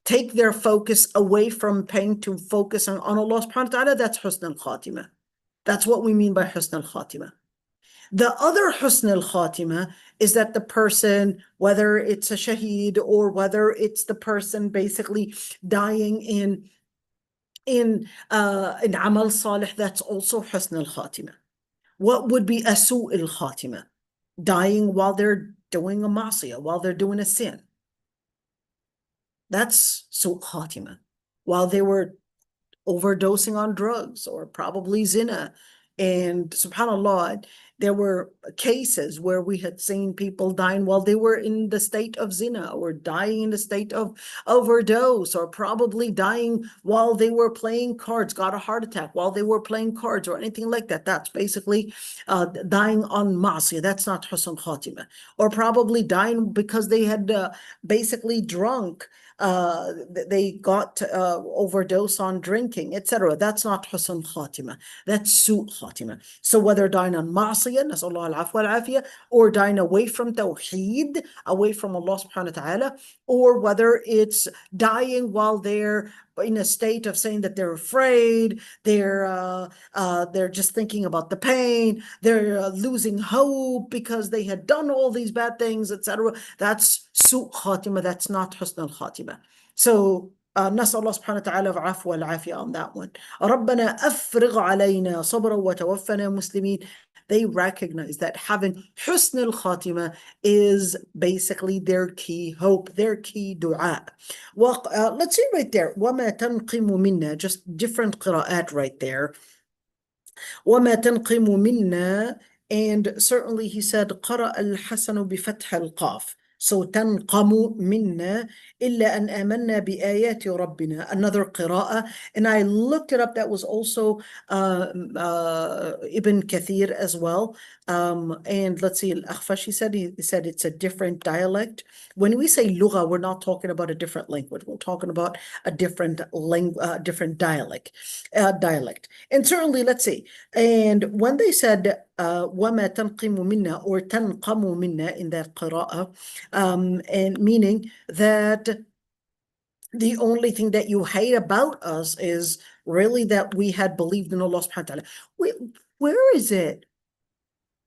take their focus away from pain to focus on Allah subhanahu wa ta'ala, that's husn al-khatima. That's what we mean by husn al-khatima. The other husn al-khatima is that the person, whether it's a shaheed or whether it's the person basically dying in amal salih, that's also husn al-khatima. What would be a su' al-khatima? Dying while they're doing a ma'siyah, while they're doing a sin. That's su' khatima. While they were overdosing on drugs or probably zina. And subhanAllah, there were cases where we had seen people dying while they were in the state of zina, or dying in the state of overdose, or probably dying while they were playing cards, got a heart attack while they were playing cards or anything like that. That's basically dying on ma'asiyah. That's not husn khatimah. Or probably dying because they had basically drunk, they got overdose on drinking, etc. That's not husn khatimah. That's su' khatimah. So whether dying on ma'asiyah, nasallahu al-afwa al-afiyah, or dying away from tawheed, away from Allah subhanahu wa ta'ala, or whether it's dying while they're in a state of saying that they're afraid, they're just thinking about the pain, they're losing hope because they had done all these bad things, etc. That's su' khatimah. That's not husn al-khatimah. So نسأل الله سبحانه وتعالى العفو والعافية on that one. ربنا أفرغ علينا صبرا وتوفنا مسلمين. They recognize that having husn al-khatima is basically their key hope, their key dua. Well, let's see right there. وَمَا تَنْقِمُ مِنَّا, just different qira'at right there. وَمَا تَنْقِمُ مِنَّا, and certainly he said قَرَأَ الْحَسَنُ بِفَتْحِ الْقَافِ. So تنقم منا إلا أن آمنا بآيات ربنا. Another قراءة, and I looked it up. That was also Ibn Kathir as well. And let's see, Al-Akhfash, he said it's a different dialect. When we say lugha, we're not talking about a different language. We're talking about a different different dialect. And certainly, let's see. And when they said وَمَا تَنْقِمُ مِنَّا or تَنْقَمُ مِنَّا in that qira'ah, and meaning that the only thing that you hate about us is really that we had believed in Allah subhanahu wa ta'ala. Where is it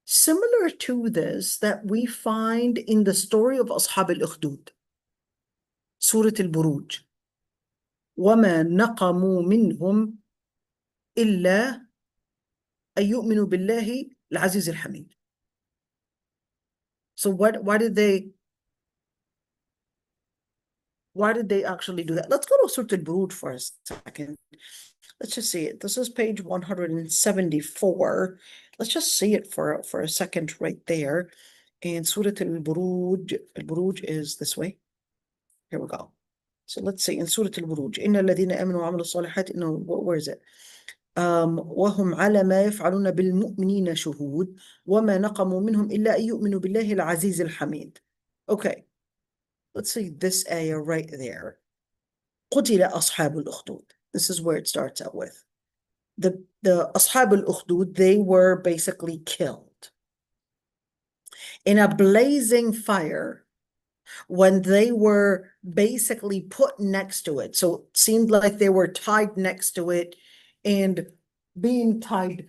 similar to this that we find in the story of Ashab al-Ukhdud? Surah al-Buruj. وَمَا نَقَمُوا مِنْهُمْ إِلَّا أَن يُؤْمِنُوا بِاللَّهِ الْعَزِيزِ الْحَمِيدِ. So why did they actually do that? Let's go to Surah al-Buruj for a second. Let's just see it. This is page 174. Let's just see it for a second right there. And Surah al-Buruj, al-Buruj is this way. Here we go. So let's see in Surah al-Buruj. إِنَّ الَّذِينَ آمَنُوا وَعَمِلُوا الصَّالِحَاتِ. No, where is it? وهم على ما يفعلون بالمؤمنين شهود وما نقموا منهم إلا أن يؤمنوا بالله العزيز الحميد. Okay, let's see this ayah right there. قتل أصحاب الأخدود. This is where it starts out with. The أصحاب الأخدود, they were basically killed in a blazing fire when they were basically put next to it. So it seemed like they were tied next to it and being tied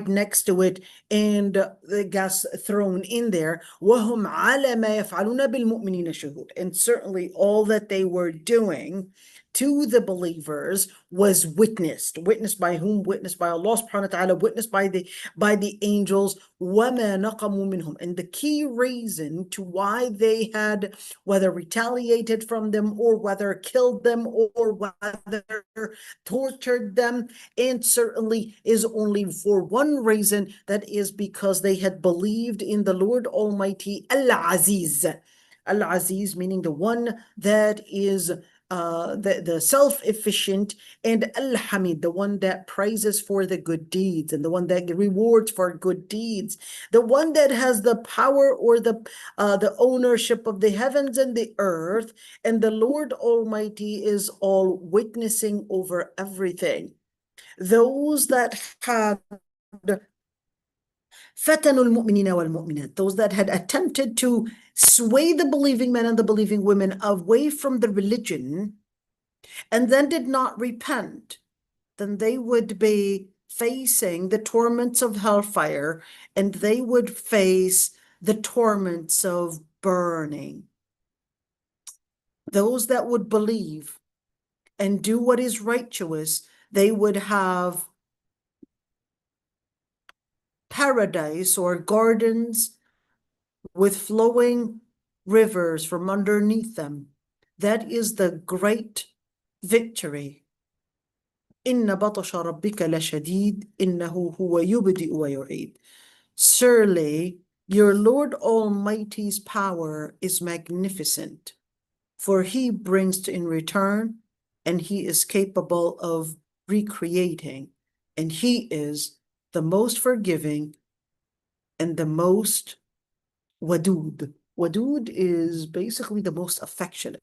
next to it, and the gas thrown in there. وَهُمْ عَلَى مَا يَفْعَلُونَ بِالْمُؤْمِنِينَ شُهُودٌ. And certainly all that they were doing to the believers was witnessed by whom? Witnessed by Allah subhanahu wa ta'ala, witnessed by the angels. وَمَا نَقَمُوا مِنْهُمْ. And the key reason to why they had whether retaliated from them or whether killed them or whether tortured them, and certainly is only for one reason, that is because they had believed in the Lord Almighty Al-Aziz. Al-Aziz meaning the one that is the self-efficient, and Al-Hamid, the one that praises for the good deeds and the one that rewards for good deeds, the one that has the power or the ownership of the heavens and the earth, and the Lord Almighty is all witnessing over everything. Those that had فَتَنُوا الْمُؤْمِنِينَ وَالْمُؤْمِنَاتِ, those that had attempted to sway the believing men and the believing women away from the religion and then did not repent, then they would be facing the torments of hellfire, and they would face the torments of burning. Those that would believe and do what is righteous, they would have paradise or gardens with flowing rivers from underneath them. That is the great victory. إِنَّ بَطْشَ رَبِّكَ لَشَدِيدٌ إِنَّهُ هُوَ يُبْدِئُ وَيُعِيدُ. Surely your Lord Almighty's power is magnificent, for he brings in return, and he is capable of recreating, and he is the most forgiving and the most wadud. Wadud is basically the most affectionate.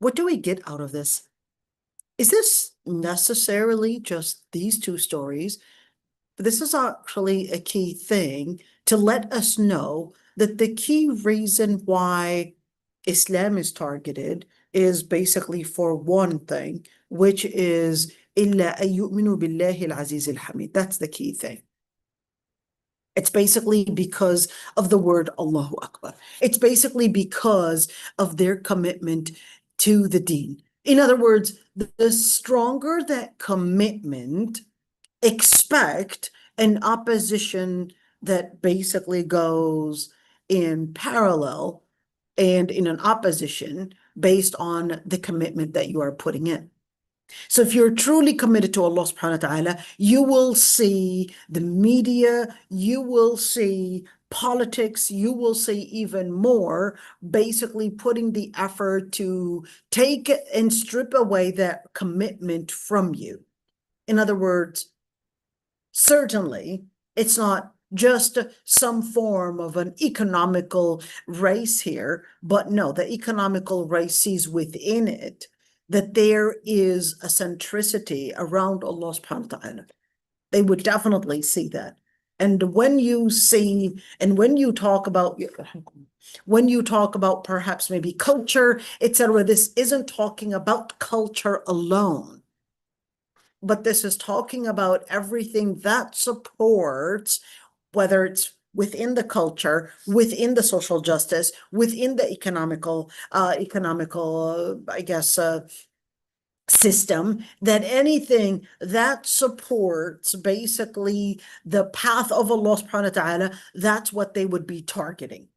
What do we get out of this? Is this necessarily just these two stories? But this is actually a key thing to let us know that the key reason why Islam is targeted is basically for one thing, which is إِلَّا أَن يُؤْمِنُوا بِاللَّهِ الْعَزِيزِ الْحَمِيدِ. That's the key thing. It's basically because of the word Allahu Akbar. It's basically because of their commitment to the deen. In other words, the stronger that commitment, expect an opposition that basically goes in parallel and in an opposition based on the commitment that you are putting in. So if you're truly committed to Allah subhanahu wa ta'ala, you will see the media, you will see politics, you will see even more basically putting the effort to take and strip away that commitment from you. In other words, certainly it's not just some form of an economical race here, but no, the economical race sees within it that there is a centricity around Allah subhanahu wa ta'ala. They would definitely see that. And when you see, and when you talk about perhaps maybe culture, etc., this isn't talking about culture alone, but this is talking about everything that supports, whether it's within the culture, within the social justice, within the economical, I guess, system, that anything that supports basically the path of Allah subhanahu wa ta'ala, that's what they would be targeting.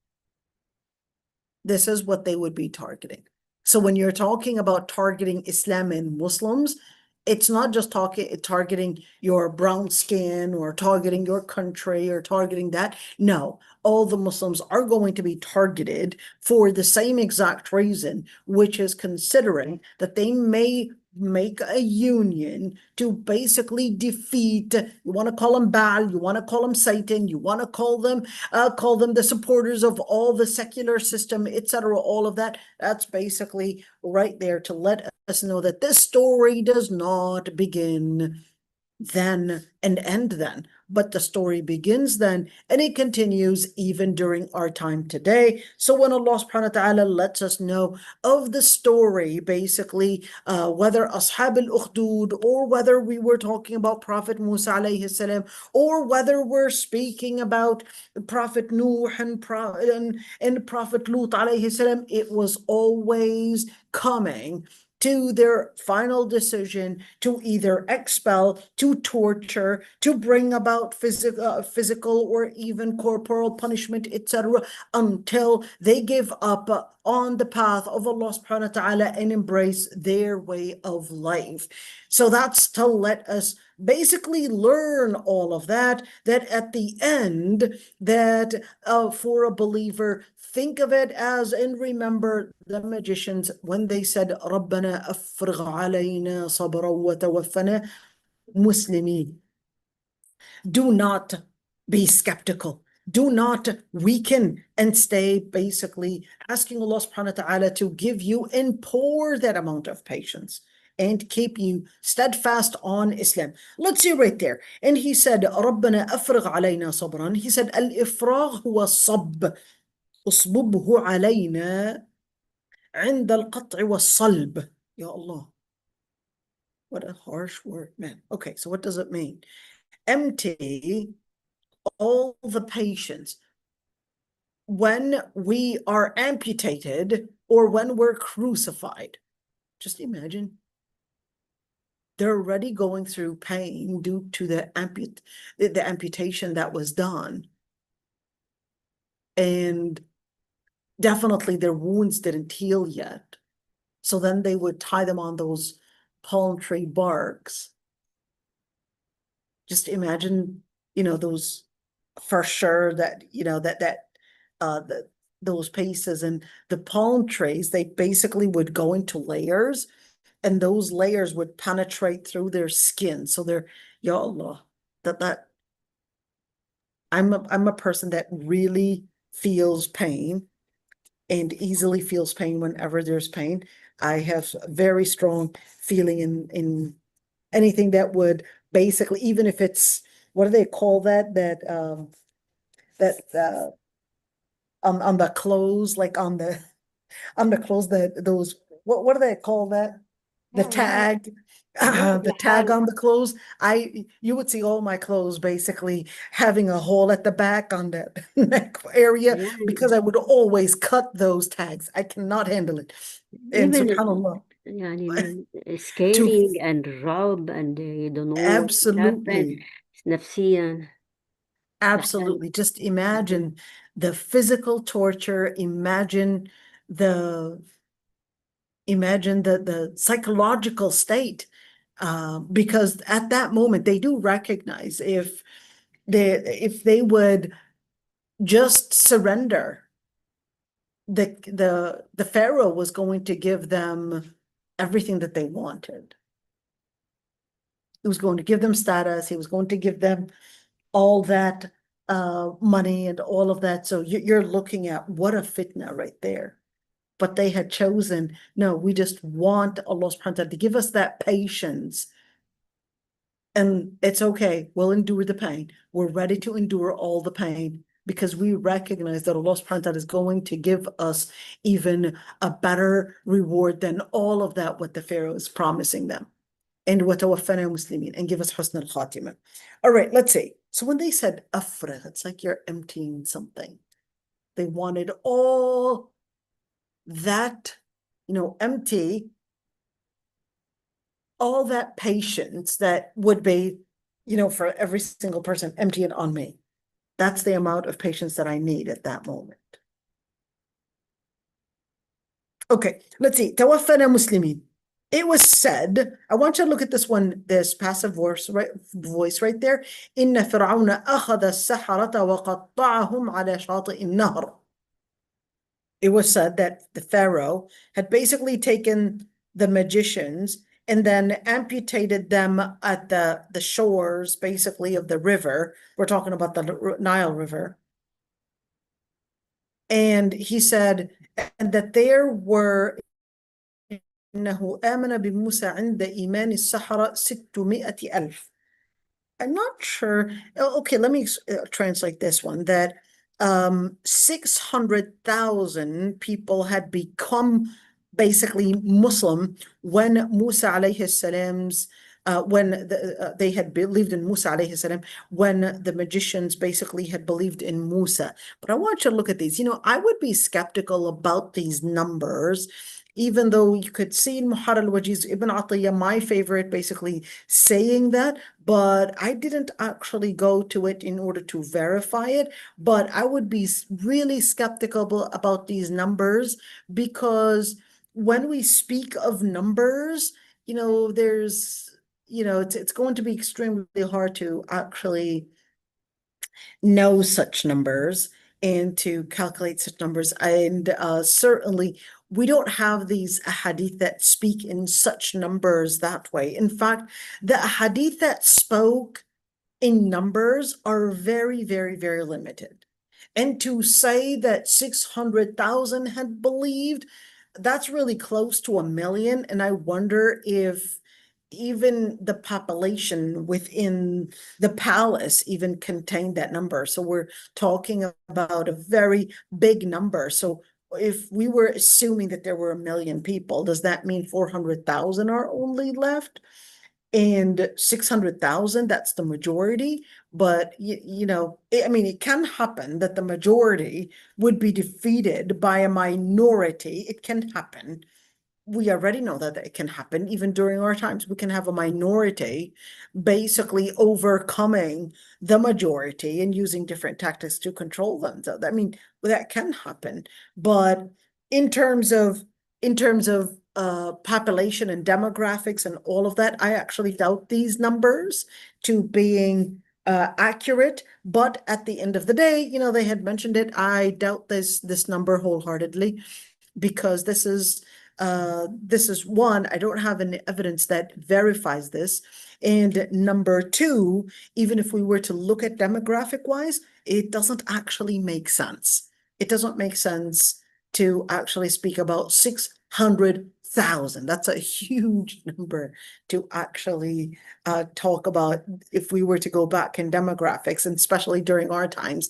This is what they would be targeting. So when you're talking about targeting Islam and Muslims, it's not just targeting your brown skin or targeting your country or targeting that. No, all the Muslims are going to be targeted for the same exact reason, which is considering that they may make a union to basically defeat, you want to call them Baal, you want to call them Satan, you want to call them the supporters of all the secular system, etc., all of that. That's basically right there to let us know that this story does not begin then and end then, but the story begins then and it continues even during our time today. So when Allah subhanahu wa ta'ala lets us know of the story, basically, whether Ashab al-Ukhdud, or whether we were talking about Prophet Musa alayhi salam, or whether we're speaking about Prophet Nuh and Prophet Lut alayhi salam, it was always coming to their final decision to either expel, to torture, to bring about physical or even corporal punishment, etc., until they give up on the path of Allah subhanahu wa ta'ala and embrace their way of life. So that's to let us basically learn all of that, that at the end, that for a believer, think of it as, and remember the magicians when they said, رَبَّنَا أَفْرِغْ عَلَيْنَا صَبْرًا وَتَوَفَّنَا مُسْلِمِينَ. Do not be skeptical. Do not weaken and stay basically asking Allah subhanahu wa ta'ala to give you and pour that amount of patience and keep you steadfast on Islam. Let's see right there. And he said, رَبَّنَا أَفْرِغْ عَلَيْنَا صَبْرًا. He said, الْإِفْرَاغ هُوَ الصَّبْ اصببه علينا عند القطع والصلب. Ya Allah. What a harsh word, man. Okay, so what does it mean? Empty all the patience when we are amputated or when we're crucified. Just imagine. They're already going through pain due to the amputation that was done. And definitely their wounds didn't heal yet. So then they would tie them on those palm tree barks. Just imagine, those, for sure, that, those pieces and the palm trees, they basically would go into layers, and those layers would penetrate through their skin. So they're, Ya Allah, I'm a person that really feels pain and easily feels pain whenever there's pain. I have a very strong feeling in anything that would basically, even if it's, what do they call that? On the clothes, like on the clothes, that those, what do they call that? The tag, the tag on the clothes. You would see all my clothes basically having a hole at the back on that neck area, because I would always cut those tags. I cannot handle it. And Even subhanAllah, scaring and rob, and you don't know what will happen. absolutely, نفسيا. absolutely. Just imagine the physical torture. Imagine the psychological state because at that moment they do recognize if they would just surrender, the Pharaoh was going to give them everything that they wanted. He was going to give them status. He was going to give them all that money and all of that. So you're looking at what a fitna right there. But they had chosen, no, we just want Allah subhanahu wa ta'ala to give us that patience. And it's okay. We'll endure the pain. We're ready to endure all the pain because we recognize that Allah subhanahu wa ta'ala is going to give us even a better reward than all of that, what the Pharaoh is promising them. And وَتَوَفَّنَا مُسْلِمِينَ, and give us husn al-khatimah. All right, let's see. So when they said afrigh, it's like you're emptying something. They wanted all that, empty, all that patience that would be, for every single person, empty it on me. That's the amount of patience that I need at that moment. Okay, let's see. توفنا مسلمين. It was said, I want you to look at this passive voice right there. إن فرعون أخذ السحرة وقطعهم على شاطئ النهر. It was said that the Pharaoh had basically taken the magicians and then amputated them at the shores, basically, of the river. We're talking about the Nile River. And he said, and that there were إنه آمن بموسى عند إيمان السحرة 600,000. I'm not sure. Okay, let me translate this one. That 600,000 people had become basically Muslim when Musa alayhi salam's when they had believed in Musa alayhi salam, when the magicians basically had believed in Musa. But I want you to look at these. I would be skeptical about these numbers, even though you could see in Muhar al-Wajiz Ibn Atiyah, my favorite, basically saying that, but I didn't actually go to it in order to verify it. But I would be really skeptical about these numbers, because when we speak of numbers, there's, it's going to be extremely hard to actually know such numbers and to calculate such numbers. And certainly we don't have these ahadith that speak in such numbers that way. In fact, the ahadith that spoke in numbers are very, very, very limited. And to say that 600,000 had believed, that's really close to 1 million. And I wonder if even the population within the palace even contained that number. So we're talking about a very big number. So if we were assuming that there were 1 million people, does that mean 400,000 are only left? And 600,000, that's the majority. But, it can happen that the majority would be defeated by a minority. It can happen. We already know that it can happen. Even during our times, we can have a minority basically overcoming the majority and using different tactics to control them. So that can happen. But in terms of population and demographics and all of that, I actually doubt these numbers to being accurate. But at the end of the day, they had mentioned it. I doubt this number wholeheartedly, because this is one, I don't have any evidence that verifies this. And number two, even if we were to look at demographic wise, it doesn't actually make sense. It doesn't make sense to actually speak about 600,000. That's a huge number to actually talk about if we were to go back in demographics, and especially during our times.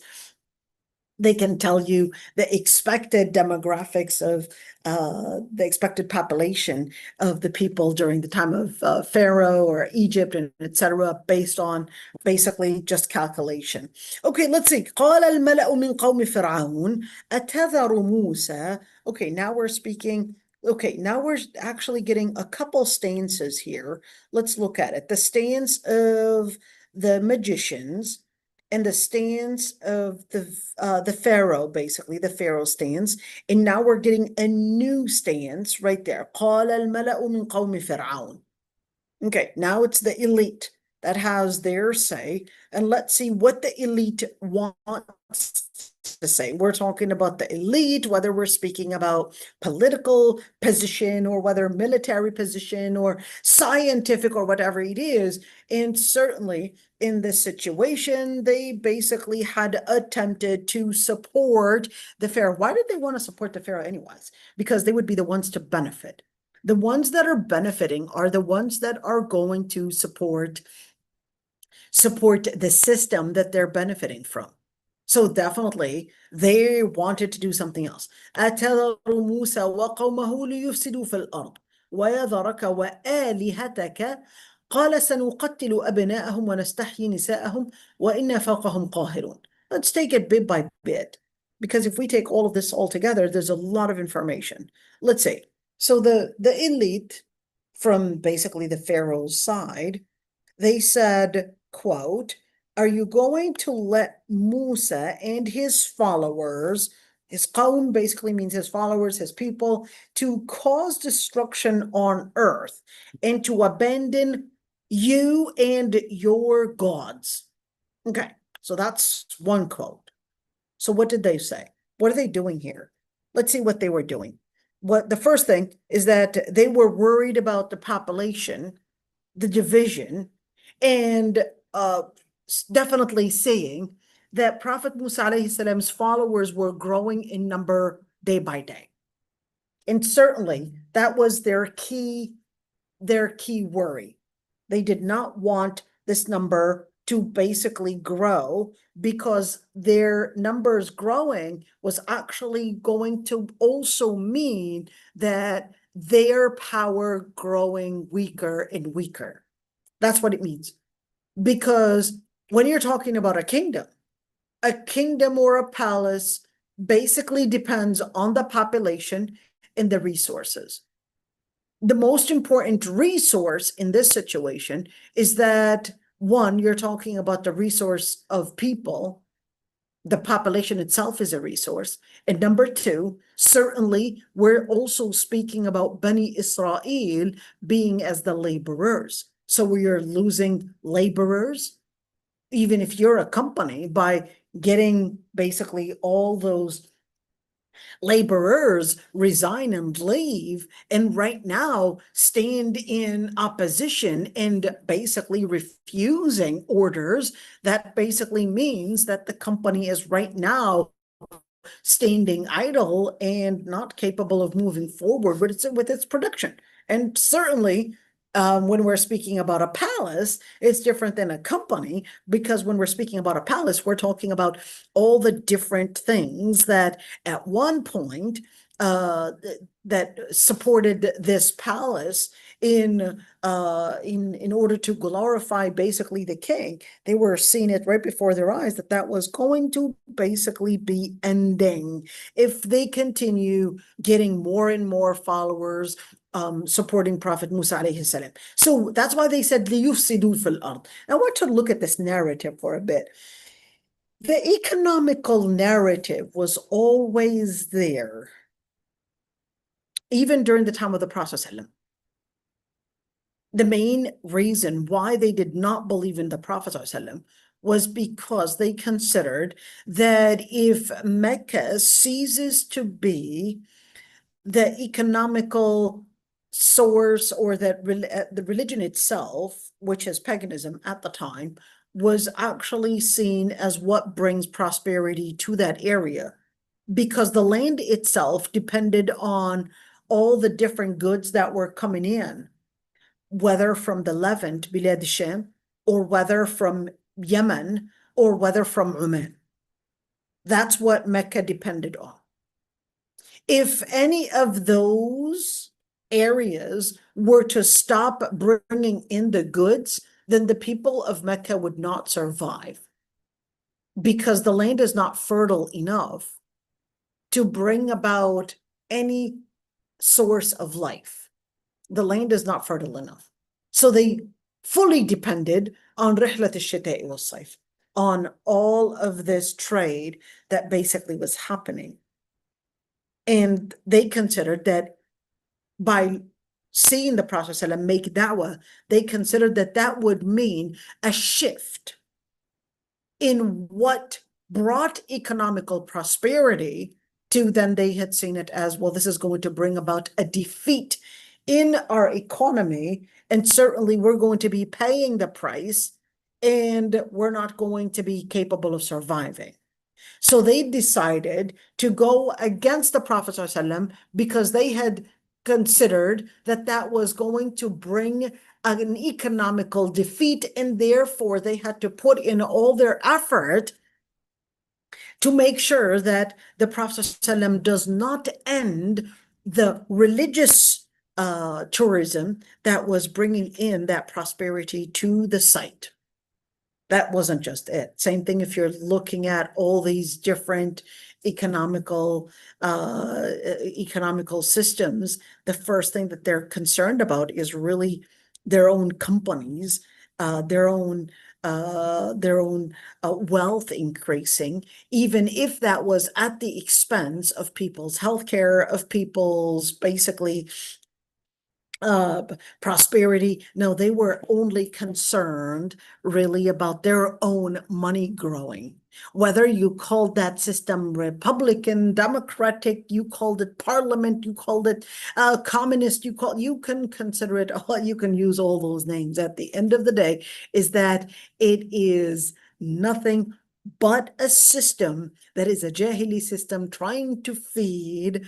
They can tell you the expected demographics of the expected population of the people during the time of Pharaoh or Egypt, and etc., based on basically just calculation. Okay, let's see. قال الملأ من قوم فرعون أتذر موسى. Okay, now we're speaking. Okay, now we're actually getting a couple stances here. Let's look at it. The stance of the magicians and the stance of the Pharaoh, basically the Pharaoh stance. And now we're getting a new stance right there. قال الملأ من قوم فرعون. Okay, now it's the elite that has their say, and let's see what the elite wants to say. We're talking about the elite, whether we're speaking about political position or whether military position or scientific or whatever it is. And certainly in this situation, they basically had attempted to support the pharaoh. Why did they want to support the pharaoh anyways? Because they would be the ones to benefit. The ones that are benefiting are the ones that are going to support the system that they're benefiting from. So definitely they wanted to do something else. أتذر موسى وقومه ليفسدوا في الأرض ويذرك وآلهتك قال سنقتل أبناءهم ونستحيي نساءهم وإنا فوقهم قاهرون. Let's take it bit by bit, because if we take all of this all together, there's a lot of information. Let's see. So the elite from basically the Pharaoh's side, they said, quote, are you going to let Musa and his followers, his qawm basically means his followers, his people, to cause destruction on earth and to abandon you and your gods? Okay, so that's one quote. So what did they say? What are they doing here? Let's see what they were doing. The first thing is that they were worried about the population, the division, and definitely saying that Prophet Musa alayhi salam's followers were growing in number day by day. And certainly that was their key worry. They did not want this number to basically grow, because their numbers growing was actually going to also mean that their power growing weaker and weaker. That's what it means. Because when you're talking about a kingdom or a palace basically depends on the population and the resources. The most important resource in this situation is that, one, you're talking about the resource of people. The population itself is a resource. And number two, certainly we're also speaking about Bani Israel being as the laborers. So we are losing laborers, even if you're a company, by getting basically all those laborers resign and leave, and right now stand in opposition and basically refusing orders. That basically means that the company is right now standing idle and not capable of moving forward with its production. And certainly when we're speaking about a palace, it's different than a company, because when we're speaking about a palace, we're talking about all the different things that at one point that supported this palace in order to glorify basically the king. They were seeing it right before their eyes that was going to basically be ending if they continue getting more and more followers supporting Prophet Musa alayhi salam. So that's why they said لِيُفْسِدُوا فِي الْأَرْضِ. I want to look at this narrative for a bit. The economical narrative was always there, even during the time of the Prophet ﷺ. The main reason why they did not believe in the Prophet ﷺ was because they considered that if Mecca ceases to be the economical source, or that the religion itself, which is paganism at the time, was actually seen as what brings prosperity to that area, because the land itself depended on all the different goods that were coming in, whether from the Levant, Bilad Sham, or whether from Yemen, or whether from Oman. That's what Mecca depended on. If any of those areas were to stop bringing in the goods, then the people of Mecca would not survive, because the land is not fertile enough to bring about any source of life. The land is not fertile enough. So they fully depended on رحلة الشتاء والصيف, on all of this trade that basically was happening. And they considered that by seeing the Prophet ﷺ make da'wah, they considered that that would mean a shift in what brought economical prosperity to then they had seen it as, well, this is going to bring about a defeat in our economy, and certainly we're going to be paying the price, and we're not going to be capable of surviving. So they decided to go against the Prophet ﷺ because they had considered that that was going to bring an economical defeat, and therefore they had to put in all their effort to make sure that the Prophet ﷺ does not end the religious tourism that was bringing in that prosperity to the site. That wasn't just it. Same thing if you're looking at all these different economical systems. The first thing that they're concerned about is really their own companies, their own wealth increasing, even if that was at the expense of people's healthcare, of people's basically prosperity. No, they were only concerned really about their own money growing. Whether you called that system Republican, Democratic, you called it Parliament, you called it communist, you can consider it, you can use all those names. At the end of the day, is that it is nothing but a system that is a Jahili system trying to feed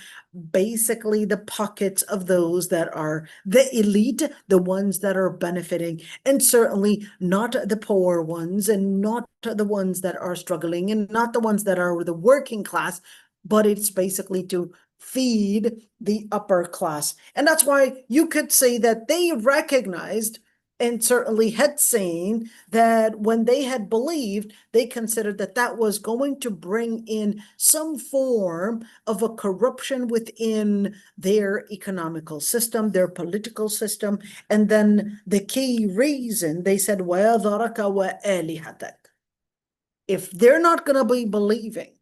basically the pockets of those that are the elite, the ones that are benefiting, and certainly not the poor ones, and not the ones that are struggling, and not the ones that are the working class, but it's basically to feed the upper class. And that's why you could say that they recognized and certainly had seen that when they had believed, they considered that that was going to bring in some form of a corruption within their economical system, their political system. And then the key reason, they said, وَيَذَرَكَ وَآلِهَتَكَ. If they're not going to be believing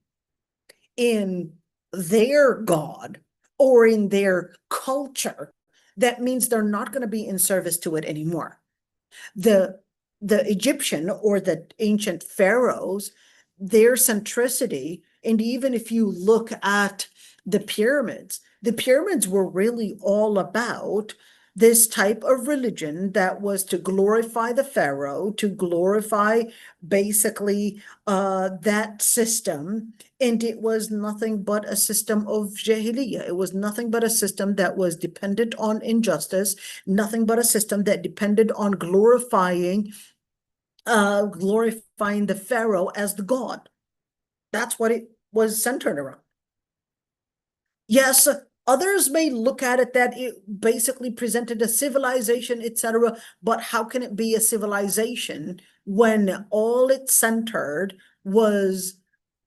in their God or in their culture, that means they're not going to be in service to it anymore. The Egyptian or the ancient pharaohs, their centricity, and even if you look at the pyramids were really all about this type of religion that was to glorify the pharaoh, to glorify basically that system. And it was nothing but a system of jahiliyyah. It was nothing but a system that was dependent on injustice, nothing but a system that depended on glorifying the pharaoh as the god. That's what it was centered around. Yes, others may look at it that it basically presented a civilization, etc. But how can it be a civilization when all it centered was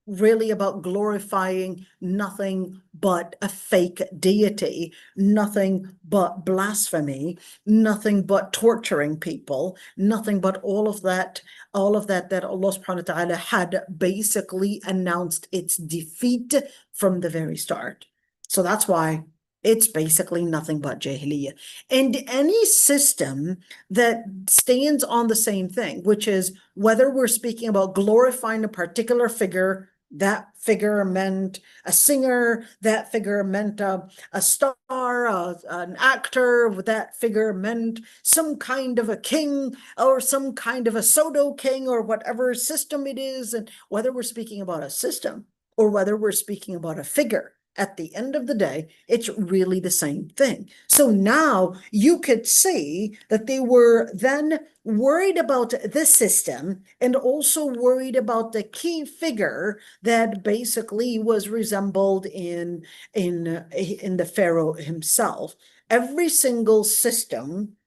really about glorifying nothing but a fake deity, nothing but blasphemy, nothing but torturing people, nothing but all of that that Allah subhanahu wa ta'ala had basically announced its defeat from the very start. So that's why it's basically nothing but jahiliyyah. And any system that stands on the same thing, which is whether we're speaking about glorifying a particular figure, that figure meant a singer, that figure meant a star, an actor, that figure meant some kind of a king or some kind of a pseudo king or whatever system it is. And whether we're speaking about a system or whether we're speaking about a figure, at the end of the day, it's really the same thing. So now you could see that they were then worried about the system and also worried about the key figure that basically was resembled in the pharaoh himself. Every single system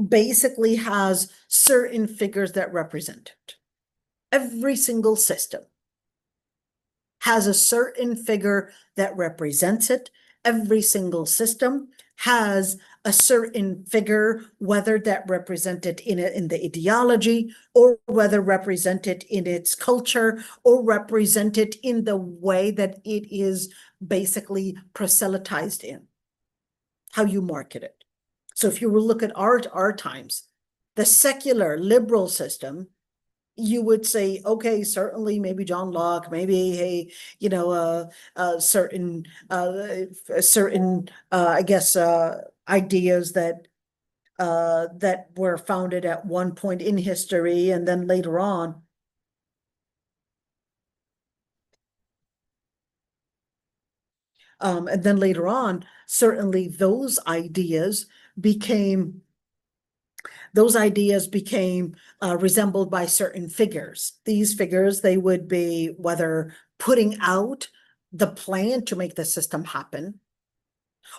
basically has certain figures that represent it. Every single system has a certain figure that represents it. Every single system has a certain figure, whether that represented in the ideology, or whether represented in its culture, or represented in the way that it is basically proselytized in. how you market it. So if you were to look at our times, the secular liberal system, you would say, okay, certainly maybe John Locke, maybe certain I guess ideas that were founded at one point in history, and then later on certainly those ideas became resembled by certain figures. These figures, they would be whether putting out the plan to make the system happen,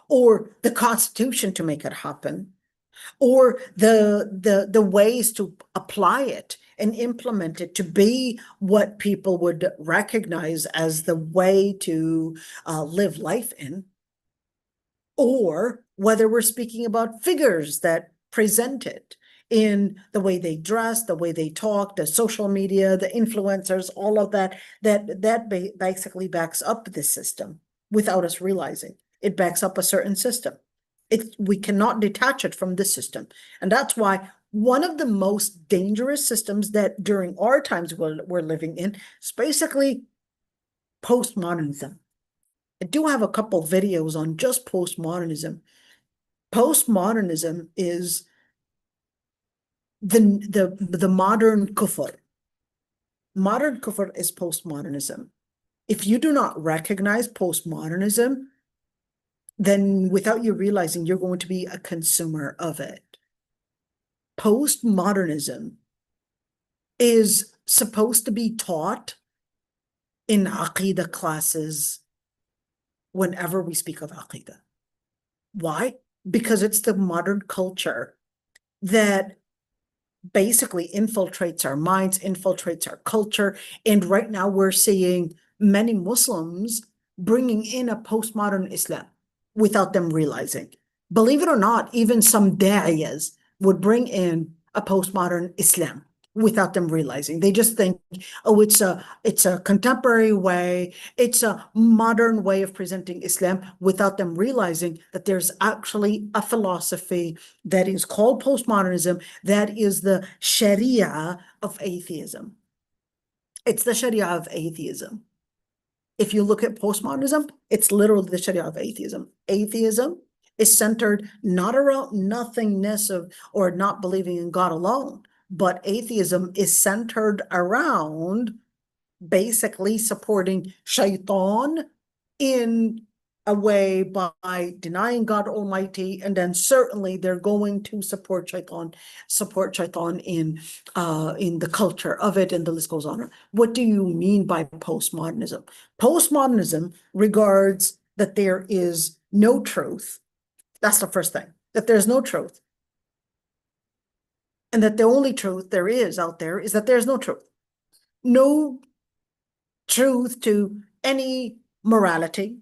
or the constitution to make it happen, or the ways to apply it and implement it to be what people would recognize as the way to live life in, or whether we're speaking about figures that present it in the way they dress, the way they talk, the social media, the influencers, all of that basically backs up the system without us realizing. It backs up a certain system. We cannot detach it from this system. And that's why one of the most dangerous systems that during our times we're living in is basically postmodernism. I do have a couple videos on just postmodernism. Postmodernism is the modern kufr. Modern kufr is postmodernism. If you do not recognize postmodernism, then without you realizing, you're going to be a consumer of it. Postmodernism is supposed to be taught in Aqidah classes whenever we speak of Aqidah. Why? Because it's the modern culture that basically infiltrates our minds, infiltrates our culture. And right now we're seeing many Muslims bringing in a postmodern Islam without them realizing. Believe it or not, even some da'iyas would bring in a postmodern Islam without them realizing. They just think, oh, it's a contemporary way, it's a modern way of presenting Islam, without them realizing that there's actually a philosophy that is called postmodernism, that is the Sharia of atheism. It's the Sharia of atheism. If you look at postmodernism, it's literally the Sharia of atheism. Atheism is centered not around nothingness or not believing in God alone, but atheism is centered around basically supporting shaitan in a way by denying God Almighty, and then certainly they're going to support shaitan in the culture of it, and the list goes on. What do you mean by postmodernism? Postmodernism regards that there is no truth. That's the first thing, that there's no truth. And that the only truth there is out there is that there's no truth. No truth to any morality,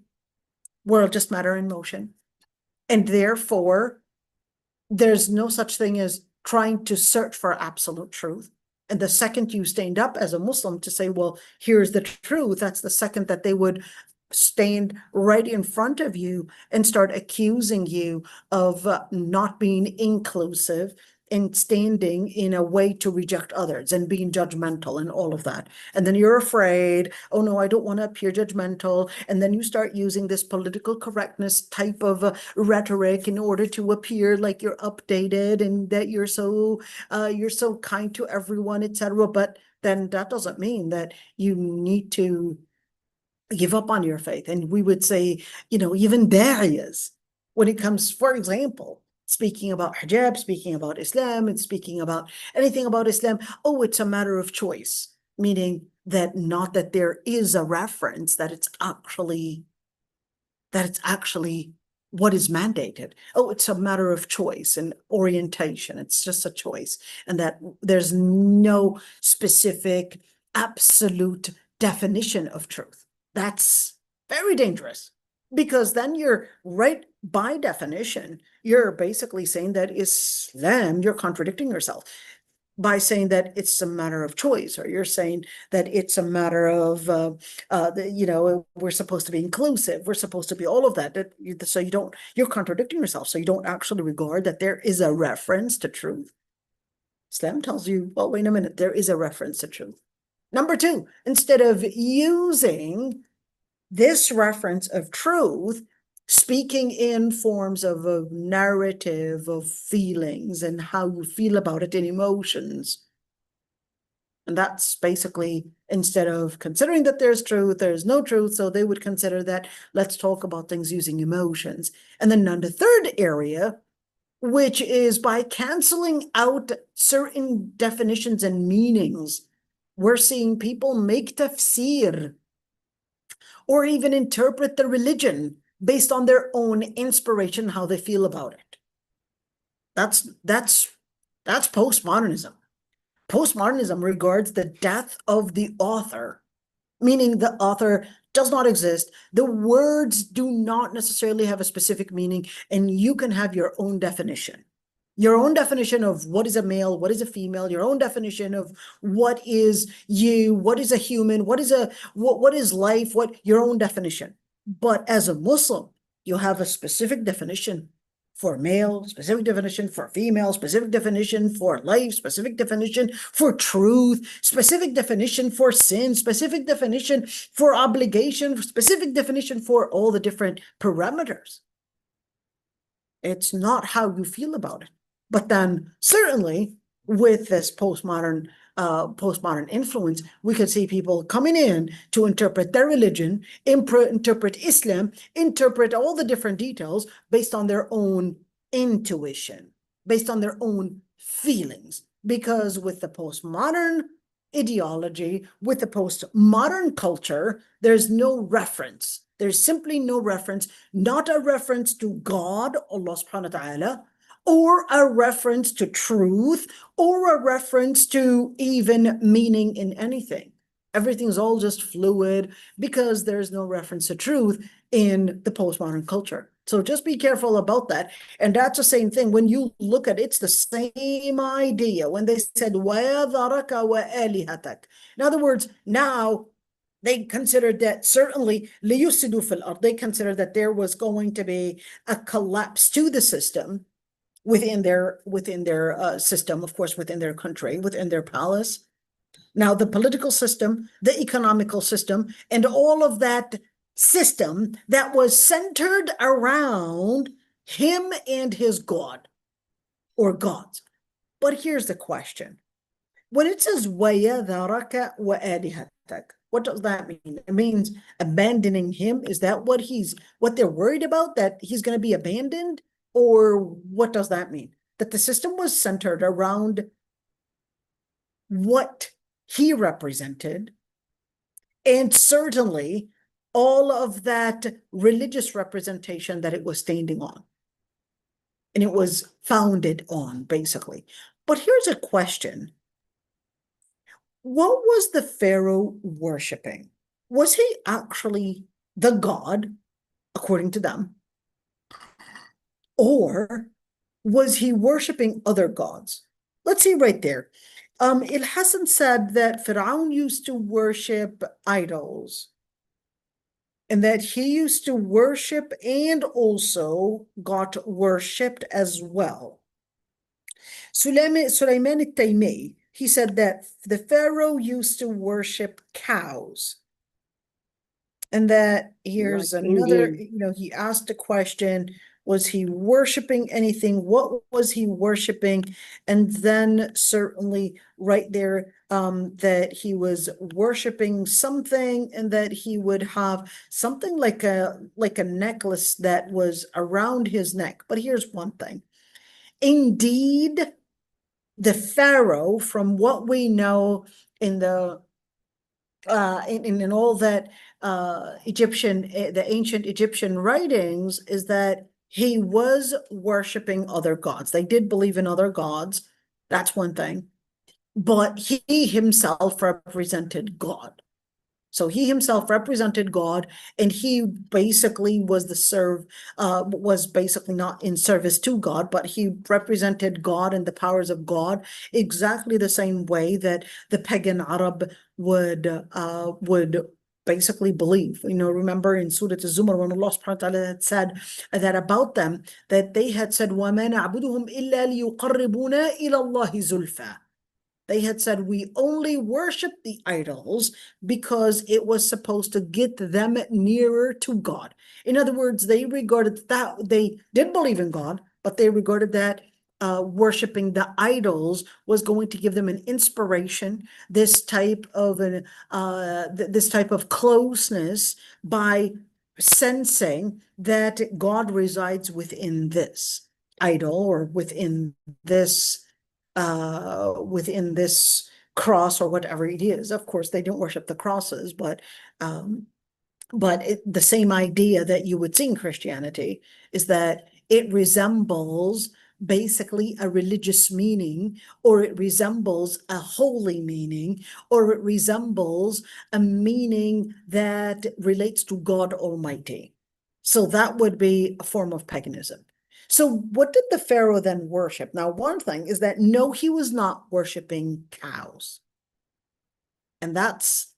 world just matter in motion. And therefore, there's no such thing as trying to search for absolute truth. And the second you stand up as a Muslim to say, well, here's the truth, that's the second that they would stand right in front of you and start accusing you of not being inclusive and standing in a way to reject others and being judgmental and all of that. And then you're afraid, oh no, I don't want to appear judgmental. And then you start using this political correctness type of rhetoric in order to appear like you're updated and that you're so kind to everyone, etc. But then that doesn't mean that you need to give up on your faith. And we would say, even da'iyas, when it comes, for example, speaking about hijab, speaking about Islam, and speaking about anything about Islam, oh, it's a matter of choice, meaning that not that there is a reference, that it's actually what is mandated. Oh, it's a matter of choice and orientation. It's just a choice. And that there's no specific absolute definition of truth. That's very dangerous, because then you're right, by definition, you're basically saying that Islam, you're contradicting yourself. by saying that it's a matter of choice, or you're saying that it's a matter of, we're supposed to be inclusive, we're supposed to be all of that. So you're contradicting yourself. So you don't actually regard that there is a reference to truth. Islam tells you, well, wait a minute, there is a reference to truth. Number two, instead of using this reference of truth, speaking in forms of a narrative of feelings and how you feel about it in emotions. And that's basically, instead of considering that there's truth, there's no truth. So they would consider that, let's talk about things using emotions. And then on the third area, which is by canceling out certain definitions and meanings, we're seeing people make tafseer or even interpret the religion based on their own inspiration, how they feel about it. That's postmodernism. Postmodernism regards the death of the author, meaning the author does not exist. The words do not necessarily have a specific meaning, and you can have your own definition. Your own definition of what is a male, what is a female, your own definition of what is you, what is a human, what is life, your own definition. But as a Muslim, you have a specific definition for male, specific definition for female, specific definition for life, specific definition for truth, specific definition for sin, specific definition for obligation, specific definition for all the different parameters. It's not how you feel about it. But then certainly with this postmodern influence, we could see people coming in to interpret their religion, interpret Islam, interpret all the different details based on their own intuition, based on their own feelings. Because with the postmodern ideology, with the postmodern culture, there's no reference. There's simply no reference, not a reference to God, Allah subhanahu wa ta'ala, or a reference to truth, or a reference to even meaning in anything. Everything's all just fluid because there's no reference to truth in the postmodern culture. So just be careful about that. And that's the same thing. When you look at it, it's the same idea. When they said, وَيَذَرَكَ وَآلِهَتَكَ. In other words, now they considered that certainly لِيُفْسِدُوا فِي الْأَرْضِ. They considered that there was going to be a collapse to the system within their system, of course, within their country, within their palace. Now, the political system, the economical system, and all of that system that was centered around him and his God or gods. But here's the question. When it says وَيَذَرَكَ وَآلِهَتَكَ, what does that mean? It means abandoning him. Is that what they're worried about, that he's going to be abandoned? Or what does that mean? That the system was centered around what he represented, and certainly all of that religious representation that it was standing on. And it was founded on, basically. But here's a question. What was the Pharaoh worshiping? Was he actually the God, according to them? Or was he worshiping other gods? Let's see right there. Il-Hassan said that Pharaoh used to worship idols, and that he used to worship and also got worshipped as well. Sulaiman al-Taymi, he said that the Pharaoh used to worship cows. And that here's Like another, Indian. he asked a question, was he worshiping anything? What was he worshiping? And then certainly right there, that he was worshiping something, and that he would have something like a necklace that was around his neck. But here's one thing. Indeed, the Pharaoh, from what we know in the in all that the ancient Egyptian writings, is that he was worshiping other gods. They did believe in other gods. That's one thing. But he himself represented God. So he himself represented God, and he basically was was basically not in service to God, but he represented God and the powers of God exactly the same way that the pagan Arab would basically believe. Remember in Surah Al-Zumar when Allah subhanahu wa ta'ala had said that about them, that they had said, وَمَا نَعْبُدُهُمْ إِلَّا لِيُقَرِّبُونَا إِلَى اللَّهِ زُلْفَى. They had said, we only worship the idols because it was supposed to get them nearer to God. In other words, they regarded that, they did believe in God, but they regarded that worshiping the idols was going to give them an inspiration, this type of closeness by sensing that God resides within this idol or within this cross or whatever it is. Of course, they don't worship the crosses, but the same idea that you would see in Christianity is that it resembles basically a religious meaning, or it resembles a holy meaning, or it resembles a meaning that relates to God Almighty. So that would be a form of paganism. So what did the Pharaoh then worship? Now, one thing is that no, he was not worshiping cows. And that's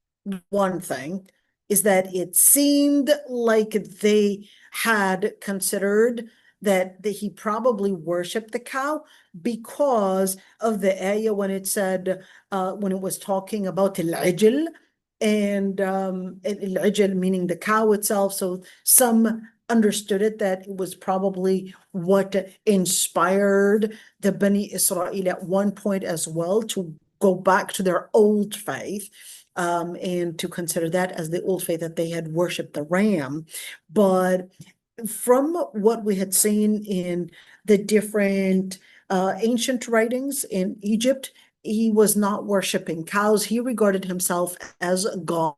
one thing, is that it seemed like they had considered that he probably worshiped the cow because of the ayah when it said, when it was talking about al-ijl, and al-ijl meaning the cow itself. So some understood it that it was probably what inspired the Bani Israel at one point as well to go back to their old faith, and to consider that as the old faith, that they had worshipped the ram. But from what we had seen in the different ancient writings in Egypt, he was not worshiping cows. He regarded himself as God,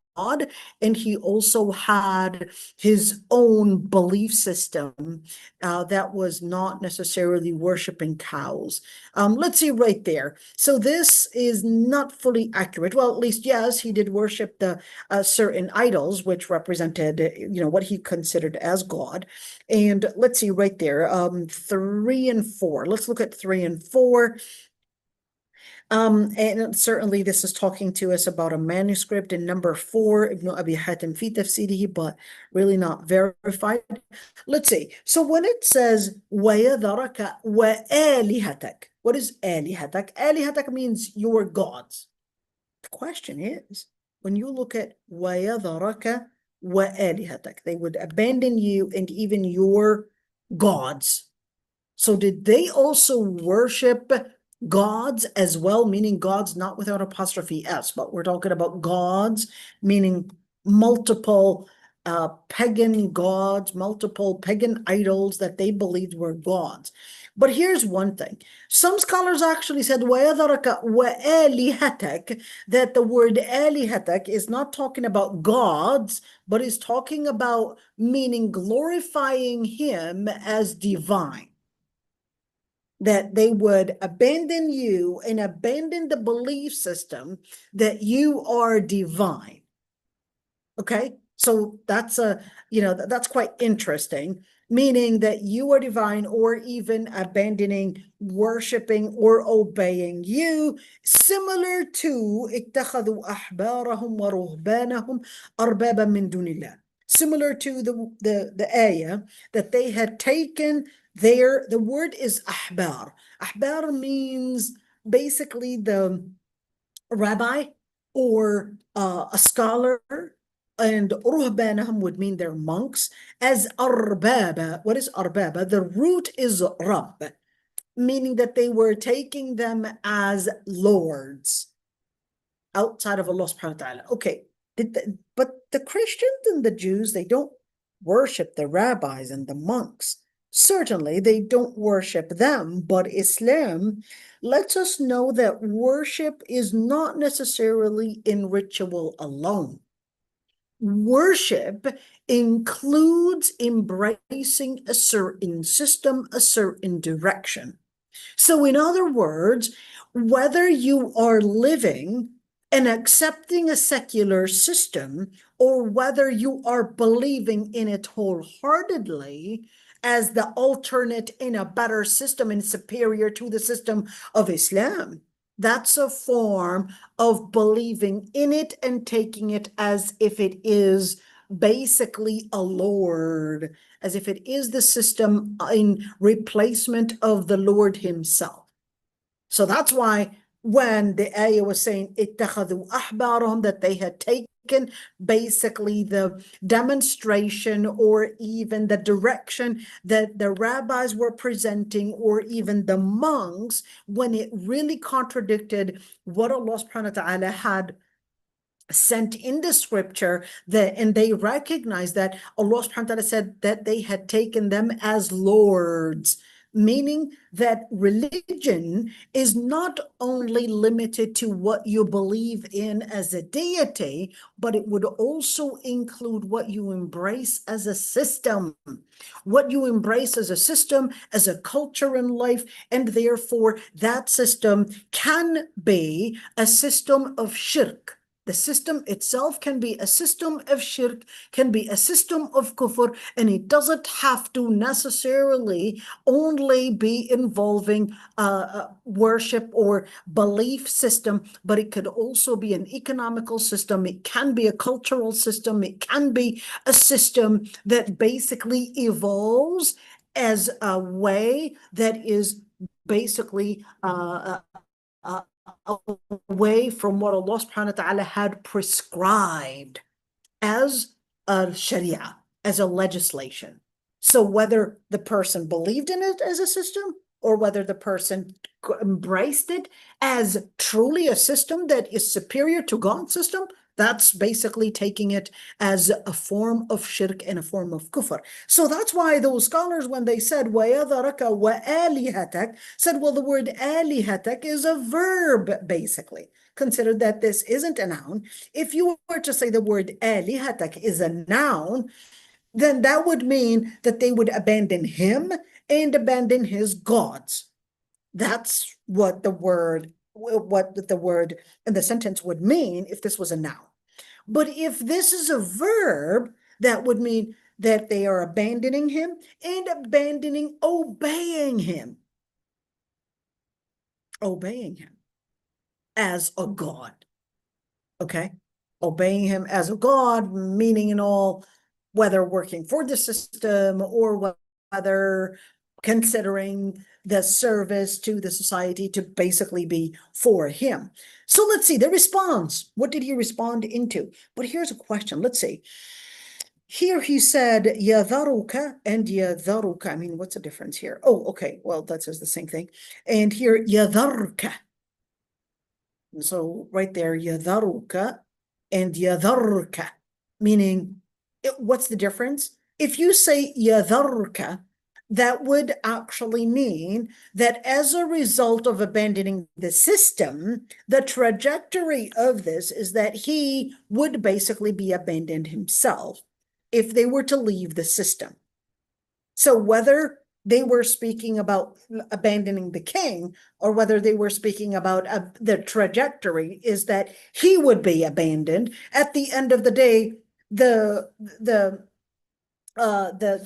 and he also had his own belief system that was not necessarily worshiping cows. Let's see right there. So this is not fully accurate. Well, at least, yes, he did worship the certain idols, which represented, what he considered as God. And let's see right there, 3 and 4. Let's look at 3 and 4. And certainly this is talking to us about a manuscript in number 4, Ibn Abi Hatim fi tafsirihi, but really not verified. Let's see. So when it says وَيَذَرَكَ وَآلِهَتَكَ, what is آلِهَتَكَ? آلِهَتَكَ means your gods. The question is, when you look at وَيَذَرَكَ وَآلِهَتَكَ, they would abandon you and even your gods. So did they also worship gods as well, meaning gods not without apostrophe S, but we're talking about gods, meaning multiple pagan gods, multiple pagan idols that they believed were gods. But here's one thing. Some scholars actually said وَيَذَرَكَ وَآلِهَتَكَ, that the word آلِهَتَكَ is not talking about gods, but is talking about meaning glorifying him as divine. That they would abandon you and abandon the belief system that you are divine. Okay, so that's that's quite interesting, meaning that you are divine, or even abandoning worshiping or obeying you, similar to اتخذوا أحبارهم ورهبانهم أربابا من دون الله. Similar to the ayah that they had taken the word is ahbar. Ahbar means basically the rabbi or a scholar, and ruhbanahum would mean they're monks, as arbaba. What is arbaba? The root is rab, meaning that they were taking them as lords outside of Allah subhanahu wa ta'ala. Okay, but the Christians and the Jews, they don't worship the rabbis and the monks. Certainly, they don't worship them, but Islam lets us know that worship is not necessarily in ritual alone. Worship includes embracing a certain system, a certain direction. So in other words, whether you are living and accepting a secular system, or whether you are believing in it wholeheartedly as the alternate in a better system and superior to the system of Islam. That's a form of believing in it and taking it as if it is basically a Lord, as if it is the system in replacement of the Lord himself. So that's why when the ayah was saying اتخذوا أحبارهم, that they had taken basically the demonstration or even the direction that the rabbis were presenting, or even the monks, when it really contradicted what Allah subhanahu wa ta'ala had sent in the scripture, and they recognized that Allah subhanahu wa ta'ala said that they had taken them as lords, meaning that religion is not only limited to what you believe in as a deity, but it would also include what you embrace as a system, what you embrace as a system, as a culture in life, and therefore that system can be a system of shirk. The system itself can be a system of shirk, can be a system of kufr, and it doesn't have to necessarily only be involving worship or belief system, but it could also be an economical system. It can be a cultural system. It can be a system that basically evolves as a way that is basically away from what Allah subhanahu wa ta'ala had prescribed as a sharia, as a legislation. So whether the person believed in it as a system, or whether the person embraced it as truly a system that is superior to God's system, that's basically taking it as a form of shirk and a form of kufr. So that's why those scholars, when they said وَيَذَرَكَ وَآلِهَتَكَ, said, well, the word آلِهَتَكَ is a verb, basically. Consider that this isn't a noun. If you were to say the word آلِهَتَكَ is a noun, then that would mean that they would abandon him and abandon his gods. That's what the word and the sentence would mean if this was a noun. But if this is a verb, that would mean that they are abandoning him and abandoning obeying him. Obeying him as a god. Okay? Obeying him as a god, meaning in all, whether working for the system or whether considering the service to the society to basically be for him. So let's see the response. What did he respond into? But here's a question. Let's see. Here he said, يَذَرُكَ and يَذَرُكَ. I mean, what's the difference here? Oh, okay. Well, that says the same thing. And here, يَذَرْكَ. So right there, يَذَرُكَ and يَذَرْكَ, meaning, what's the difference? If you say يَذَرْكَ, that would actually mean that as a result of abandoning the system, the trajectory of this is that he would basically be abandoned himself if they were to leave the system. So whether they were speaking about abandoning the king, or whether they were speaking about the trajectory is that he would be abandoned, at the end of the day, the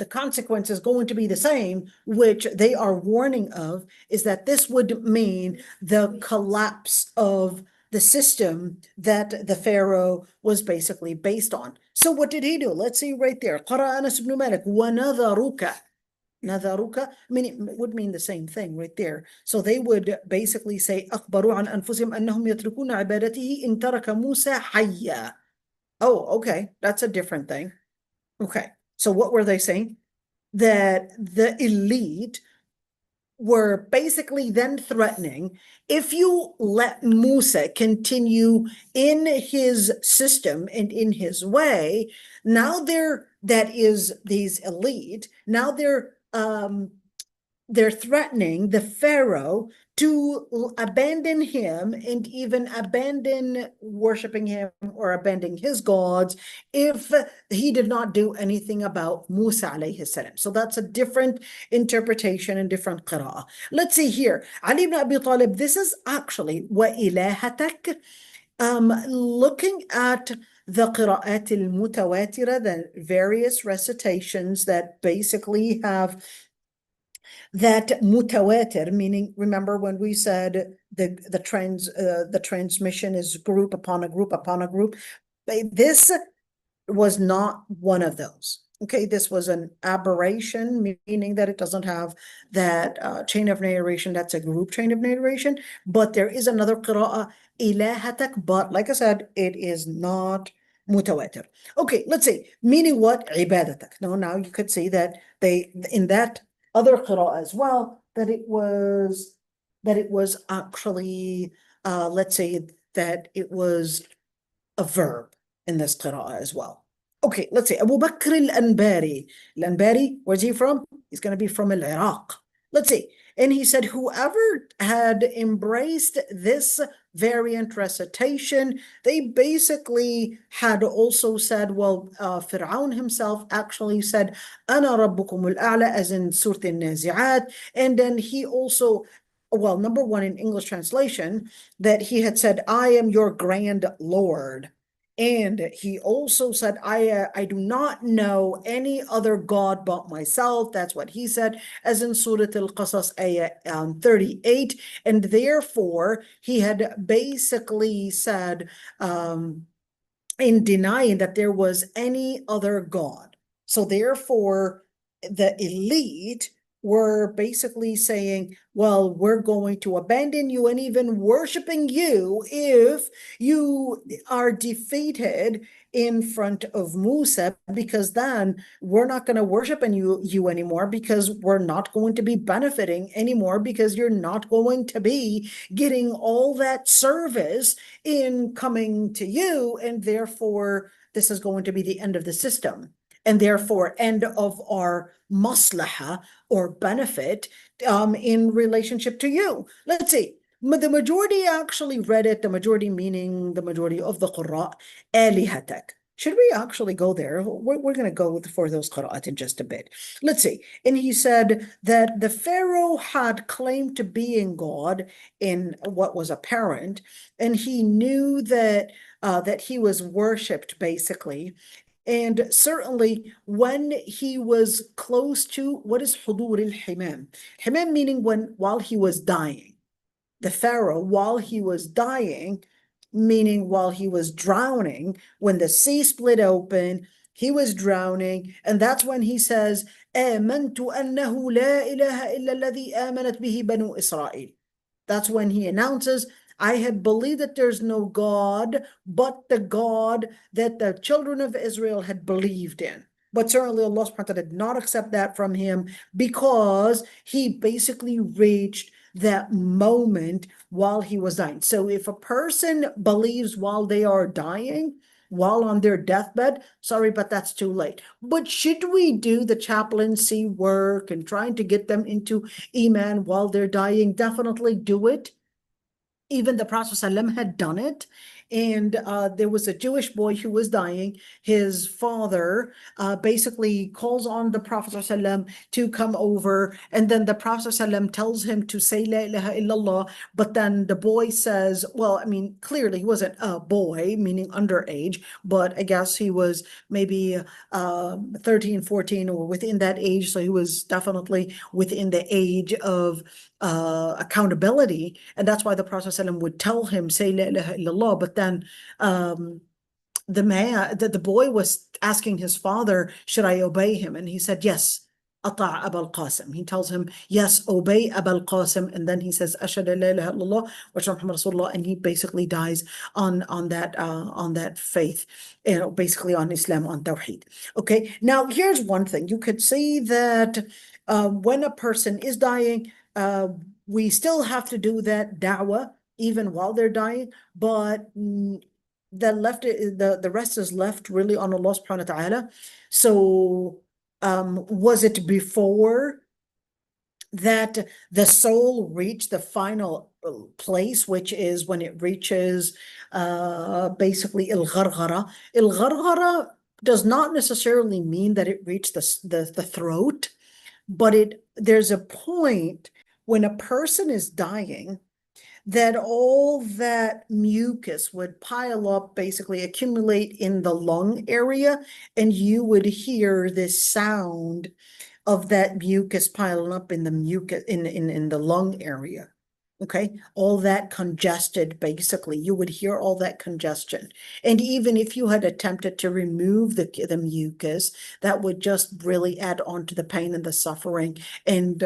consequence is going to be the same, which they are warning of, is that this would mean the collapse of the system that the Pharaoh was basically based on. So what did he do? Let's see right there. قَرَأَ أَنَسْ بْنُ مَالِكٍ وَنَذَرُكَ. Nadaruka, I mean, it would mean the same thing right there. So they would basically say, أخبروا عن أنفسهم أنهم يتركون عبادته إن ترك موسى حيا. Oh, okay, that's a different thing. Okay, so what were they saying? That the elite were basically then threatening, if you let Musa continue in his system and in his way, now that is these elite, now they're threatening the Pharaoh to abandon him and even abandon worshiping him or abandoning his gods if he did not do anything about Musa alayhi salam. So that's a different interpretation and different qira'ah. Let's see here. Ali ibn Abi Talib, this is actually وَإِلَهَتَكَ. Looking at the قراءات المتواترة, the various recitations that basically have that mutawatir, meaning, remember when we said the transmission is group upon a group upon a group, this was not one of those. Okay, this was an aberration, meaning that it doesn't have that chain of narration. That's a group chain of narration, but there is another qira'ah, ilahatak, but like I said, it is not mutawatir. Okay, let's see, meaning what? Ibadatak. Now you could see that they, in that other qira'ah as well, that it was actually, let's say that it was a verb in this qira'ah as well. Okay, let's say Abu Bakr al-Anbari. Al-Anbari, where's he from? He's going to be from Iraq. Let's see. And he said, whoever had embraced this variant recitation, they basically had also said, well, Fir'aun himself actually said, Ana Rabbukum al-A'la, as in Surah al-Nazi'at. And then he also, well, number one in English translation, that he had said, I am your grand Lord. And he also said, I do not know any other God but myself. That's what he said, as in Surah Al-Qasas, ayah 38. And therefore, he had basically said, in denying that there was any other God. So therefore, the elite were basically saying, well, we're going to abandon you and even worshiping you if you are defeated in front of Musa, because then we're not going to worship you anymore, because we're not going to be benefiting anymore, because you're not going to be getting all that service in coming to you, and therefore this is going to be the end of the system, and therefore end of our maslaha or benefit in relationship to you. Let's see. The majority actually read it, the majority meaning the majority of the Qur'an, alihatak. Should we actually go there? We're going to go for those qira'at in just a bit. Let's see. And he said that the Pharaoh had claimed to being God in what was apparent, and he knew that that he was worshipped, basically. And certainly when he was close to, what is hudur al-himam? Himam meaning while he was dying. The Pharaoh, while he was dying, meaning while he was drowning, when the sea split open, he was drowning, and that's when he says, آمنت أنه لا إله إلا الذي آمنت به بنو إسرائيل. That's when he announces, I had believed that there's no God but the God that the children of Israel had believed in. But certainly Allah subhanahu wa ta'ala did not accept that from him, because he basically reached that moment while he was dying. So if a person believes while they are dying, while on their deathbed, sorry, but that's too late. But should we do the chaplaincy work and trying to get them into Iman while they're dying? Definitely do it. Even the Prophet ﷺ had done it. And there was a Jewish boy who was dying. His father basically calls on the Prophet ﷺ to come over. And then the Prophet ﷺ tells him to say La ilaha illallah. But then the boy says, well, I mean, clearly he wasn't a boy, meaning underage, but I guess he was maybe 13, 14 or within that age. So he was definitely within the age of accountability. And that's why the Prophet ﷺ would tell him, say La ilaha illallah. But then the boy was asking his father, should I obey him? And he said, yes, أطع أبا القاسم. He tells him, yes, obey Abul Qasim. And then he says, أشهد أن لا إله إلا الله وأشهد محمد رسول الله. And he basically dies on that faith, basically on Islam, on Tawheed. Okay, now here's one thing. You could see that when a person is dying, we still have to do that da'wah even while they're dying, but the rest is left really on Allah subhanahu wa ta'ala. So was it before that the soul reached the final place, which is when it reaches basically al-gharghara? Al-gharghara does not necessarily mean that it reached the throat, but there's a point when a person is dying that all that mucus would pile up, basically accumulate in the lung area, and you would hear this sound of that mucus piling up in the mucus in the lung area. Okay, all that congested, basically, you would hear all that congestion. And even if you had attempted to remove the mucus, that would just really add on to the pain and the suffering. And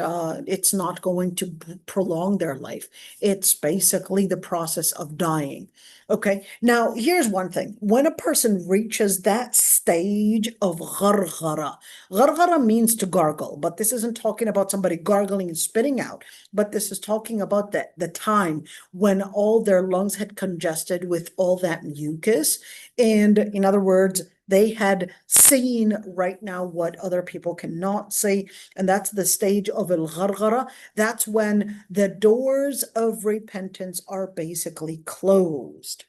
it's not going to prolong their life. It's basically the process of dying. Okay, now here's one thing. When a person reaches that stage of gharghara, gharghara means to gargle, but this isn't talking about somebody gargling and spitting out, but this is talking about the time when all their lungs had congested with all that mucus. And in other words, they had seen right now what other people cannot see. And that's the stage of al-gharghara. That's when the doors of repentance are basically closed.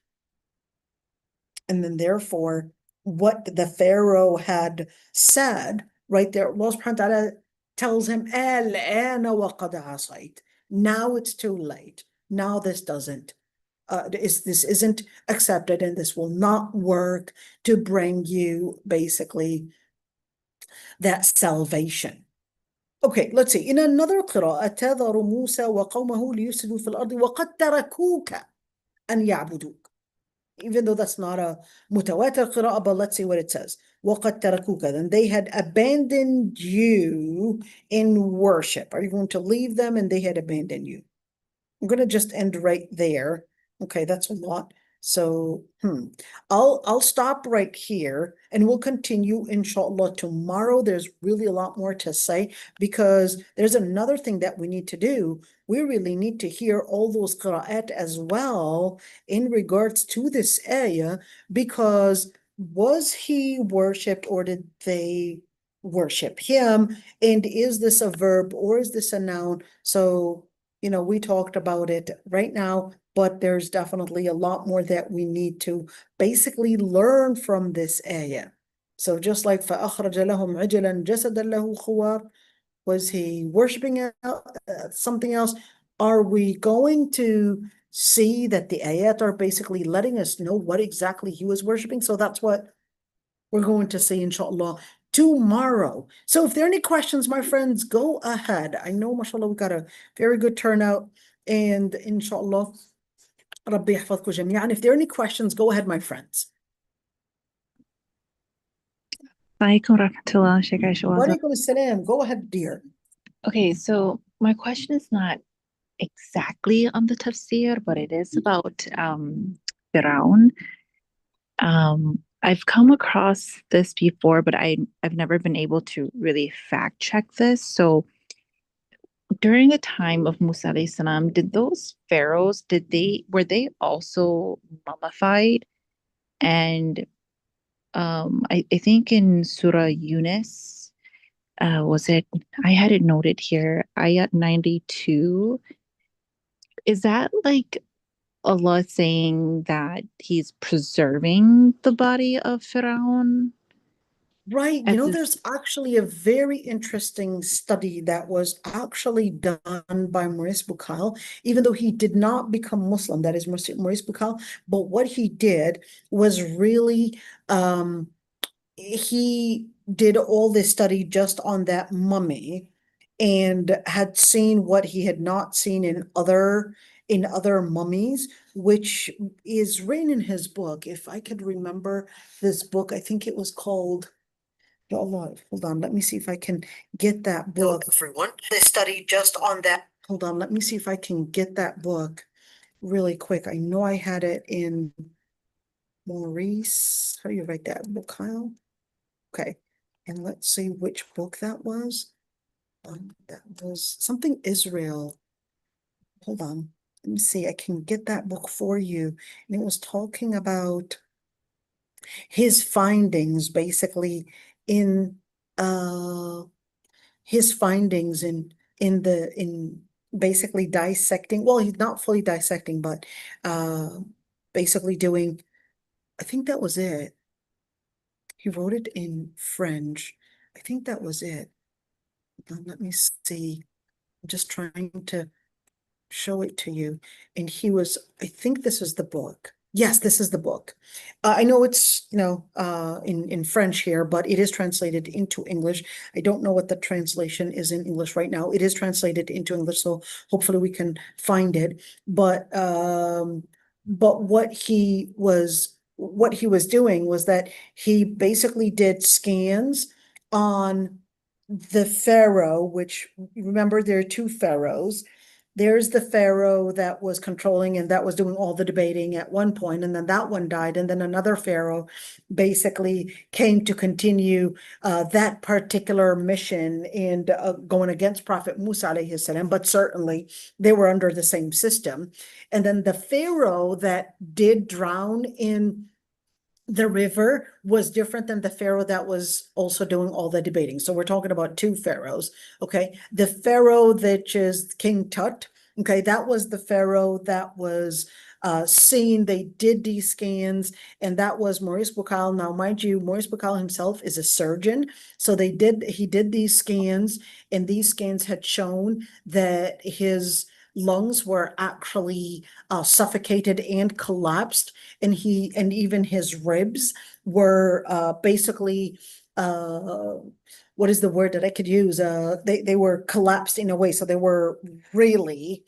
And then therefore, what the Pharaoh had said right there, Allah subhanahu wa ta'ala tells him, now it's too late. Now this isn't accepted, and this will not work to bring you basically that salvation. Okay, let's see. In another قراءة تذر موسى وقومه ليفسدوا في الأرض وقد تركوك أن يعبدوك. Even though that's not a mutawatir qira'ah, but let's see what it says. وَقَدْ تَرَكُوكَ. Then they had abandoned you in worship. Are you going to leave them? And they had abandoned you. I'm going to just end right there. Okay, that's a lot. So, I'll stop right here, and we'll continue inshallah tomorrow. There's really a lot more to say, because there's another thing that we need to do. We really need to hear all those qira'at as well in regards to this ayah, because was he worshipped or did they worship him? And is this a verb or is this a noun? So, we talked about it right now, but there's definitely a lot more that we need to basically learn from this ayah. So just like فَأَخْرَجَ لَهُمْ عِجْلًا جَسَدًا لَهُ خُوَارٌ, was he worshiping something else? Are we going to see that the ayat are basically letting us know what exactly he was worshiping? So that's what we're going to see inshallah tomorrow. So if there are any questions, my friends, go ahead. I know, mashallah, we got a very good turnout, and inshallah, Rabbi yahfadhkum jami'an. If there are any questions, go ahead, my friends. Alaikum rahmatullah, Sheikh Aisha. Wa alaikum assalam. Go ahead, dear. Okay, so my question is not exactly on the tafsir, but it is about Firaun. I've come across this before, but I've never been able to really fact check this. So during the time of Musa alayhi salam, did those pharaohs, were they also mummified? And I think in Surah Yunus, was it, I had it noted here, ayat 92. Is that like Allah saying that he's preserving the body of Firaun? Right. There's actually a very interesting study that was actually done by Maurice Bucaille, even though he did not become Muslim, that is Maurice Bucaille. But what he did was really, he did all this study just on that mummy, and had seen what he had not seen in other mummies, which is written in his book. If I could remember this book, I think it was called, Ya Allah, hold on, let me see if I can get that book. Everyone, this study just on that. Hold on, let me see if I can get that book really quick. I know I had it in Maurice. How do you write that book, Kyle? Okay, and let's see which book that was. That was something Israel. Hold on, let me see. I can get that book for you. And it was talking about his findings, basically in his findings in basically dissecting. Well, he's not fully dissecting, but basically doing. I think that was it. He wrote it in French. I think that was it. Let me see. I'm just trying to show it to you. And he was, I think this is the book. Yes, this is the book. I know it's, in French here, but it is translated into English. I don't know what the translation is in English right now. It is translated into English, so hopefully we can find it. But what he was doing was that he basically did scans on the pharaoh, which, remember, there are two pharaohs. There's the pharaoh that was controlling and that was doing all the debating at one point, and then that one died, and then another pharaoh basically came to continue that particular mission and going against Prophet Musa alayhi salam, but certainly they were under the same system. And then the pharaoh that did drown in the river was different than the pharaoh that was also doing all the debating. So we're talking about two pharaohs. Okay, the pharaoh that is King Tut. Okay, that was the pharaoh that was seen. They did these scans, and that was Maurice Bucaille. Now, mind you, Maurice Bucaille himself is a surgeon, so he did these scans, and these scans had shown that his lungs were actually suffocated and collapsed, and even his ribs were basically what is the word that I could use? They were collapsed in a way, so they were really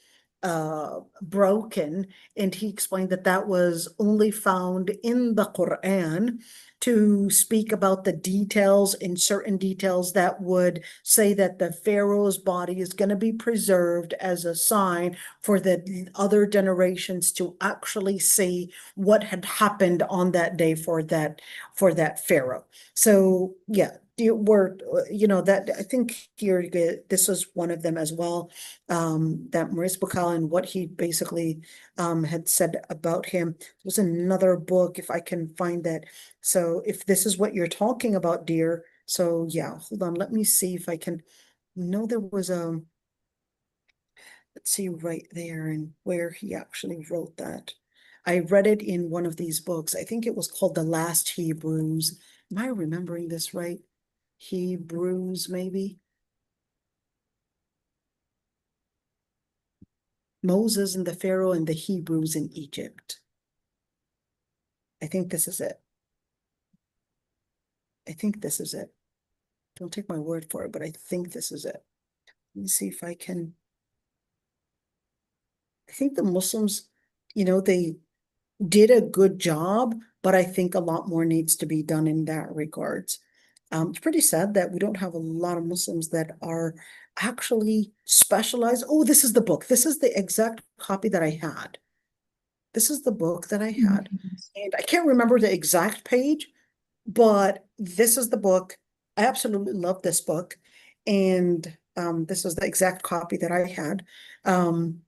broken. And he explained that that was only found in the Quran to speak about the details, in certain details that would say that the pharaoh's body is going to be preserved as a sign for the other generations to actually see what had happened on that day for that pharaoh. So yeah, that I think this is one of them as well, that Maurice Bucaille and what he basically had said about him. There's another book, if I can find that. So if this is what you're talking about, dear. So yeah, hold on, let me see if I can. No, there was let's see right there and where he actually wrote that. I read it in one of these books. I think it was called The Last Hebrews. Am I remembering this right? Hebrews, maybe? Moses and the Pharaoh and the Hebrews in Egypt. I think this is it. I think this is it. Don't take my word for it, but I think this is it. Let me see if I can. I think the Muslims, they did a good job, but I think a lot more needs to be done in that regards. It's pretty sad that we don't have a lot of Muslims that are actually specialized. Oh, this is the book. This is the exact copy that I had. This is the book that I had. And I can't remember the exact page, but this is the book. I absolutely love this book. And this is the exact copy that I had. And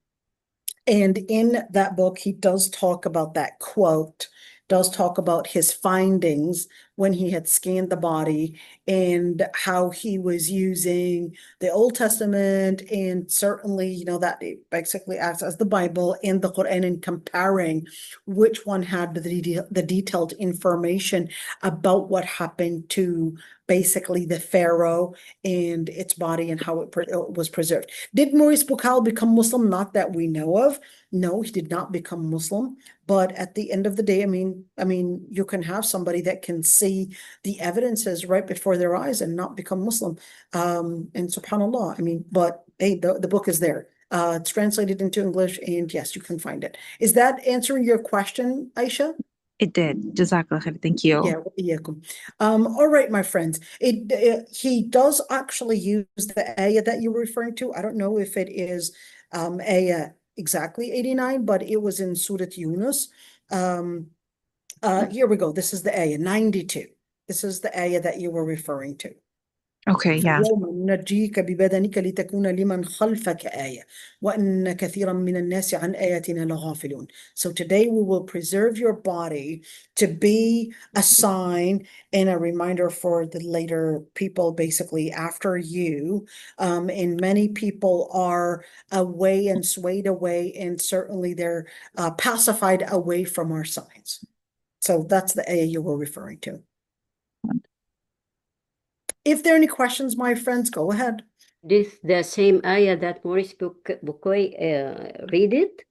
in that book, he does talk about that quote, does talk about his findings when he had scanned the body and how he was using the Old Testament, and certainly, that it basically acts as the Bible and the Quran, and comparing which one had the detailed information about what happened to basically the Pharaoh and its body and how it was preserved. Did Maurice Bucaille become Muslim? Not that we know of. No, he did not become Muslim. But at the end of the day, I mean, you can have somebody that can see the evidences right before their eyes and not become Muslim. And subhanAllah, but hey, the book is there. It's translated into English, and yes, you can find it. Is that answering your question, Aisha? It did. Jazakallah khair. Thank you. Yeah. All right, my friends. He does actually use the ayah that you were referring to. I don't know if it is ayah exactly 89, but it was in Surah Yunus. Here we go. This is the ayah 92. This is the ayah that you were referring to. Okay, yeah. ننجيك ببدنك لتكون لمن خلفك آية وأن كثيرا من الناس عن آياتنا لغافلون. So today we will preserve your body to be a sign and a reminder for the later people, basically after you. And many people are away and swayed away, and certainly they're pacified away from our signs. So that's the ayah you were referring to. If there are any questions, my friends, go ahead. This the same ayah that Maurice Bukoy read it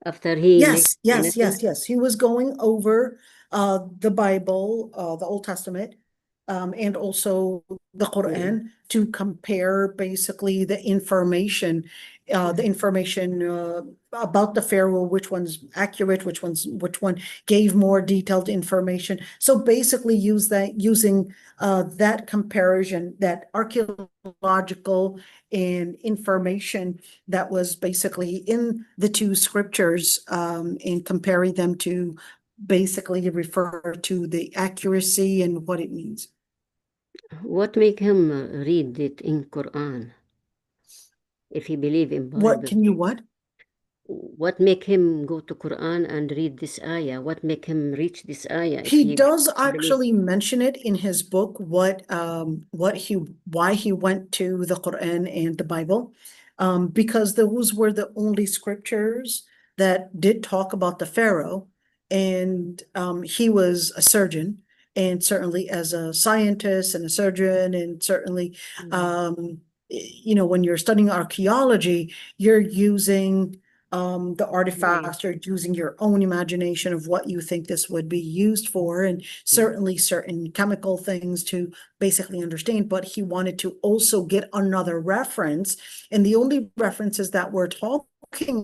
after he Yes, yes, anything? yes, yes. He was going over the Bible, the Old Testament, and also the Quran to compare basically the information about the Pharaoh, which one's accurate, which one gave more detailed information. So basically using that comparison, that archaeological and information that was basically in the two scriptures, and comparing them to basically refer to the accuracy and what it means. What make him read it in Quran if he believe in What Bible? can you what? What make him go to Quran and read this ayah? What make him reach this ayah if He he does believe? actually mention it in his book, why he went to the Quran and the Bible, because those were the only scriptures that did talk about the Pharaoh, and he was a surgeon, and certainly as a scientist and a surgeon, and certainly when you're studying archaeology, you're using the artifacts, you're using your own imagination of what you think this would be used for, and certainly certain chemical things to basically understand. But he wanted to also get another reference, and the only references that we're talking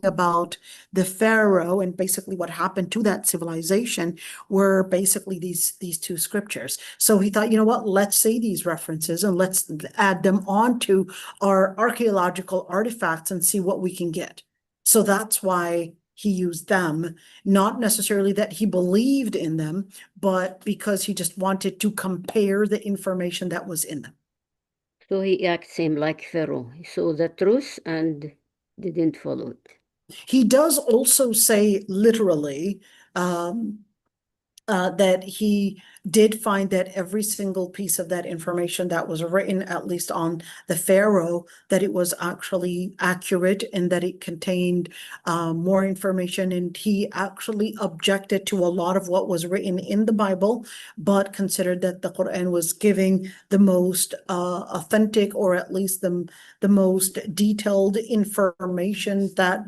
about the Pharaoh and basically what happened to that civilization were basically these two scriptures. So he thought, you know what, let's say these references and let's add them onto our archaeological artifacts and see what we can get. So that's why he used them, not necessarily that he believed in them, but because he just wanted to compare the information that was in them. So he acts same like Pharaoh. He saw the truth and didn't follow it. He does also say literally that he did find that every single piece of that information that was written, at least on the Pharaoh, that it was actually accurate and that it contained more information. And he actually objected to a lot of what was written in the Bible, but considered that the Quran was giving the most authentic, or at least the most detailed information that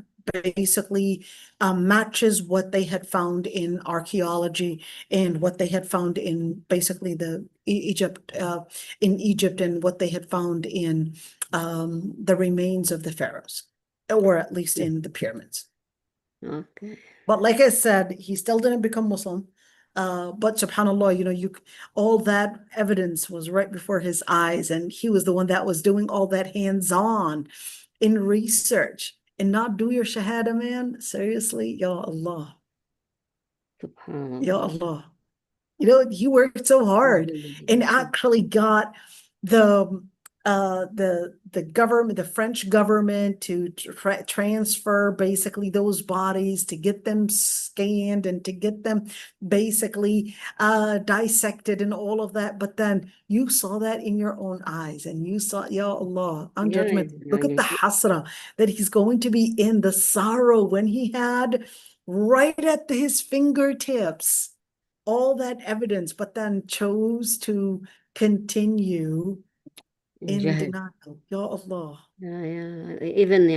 basically matches what they had found in archaeology and what they had found in basically the Egypt and what they had found in the remains of the pharaohs, or at least in the pyramids. Okay. But like I said, he still didn't become Muslim. But subhanAllah, all that evidence was right before his eyes, and he was the one that was doing all that hands-on in research. And not do your shahada, man. Seriously, ya Allah. Subhanallah. Ya Allah. He worked so hard and actually got the government, the French government, to transfer basically those bodies, to get them scanned and to get them basically dissected and all of that. But then you saw that in your own eyes, and you saw, Ya Allah, on judgment. Look at the hasra that he's going to be in, the sorrow, when he had right at his fingertips all that evidence, but then chose to continue in denial. Ya Allah. Even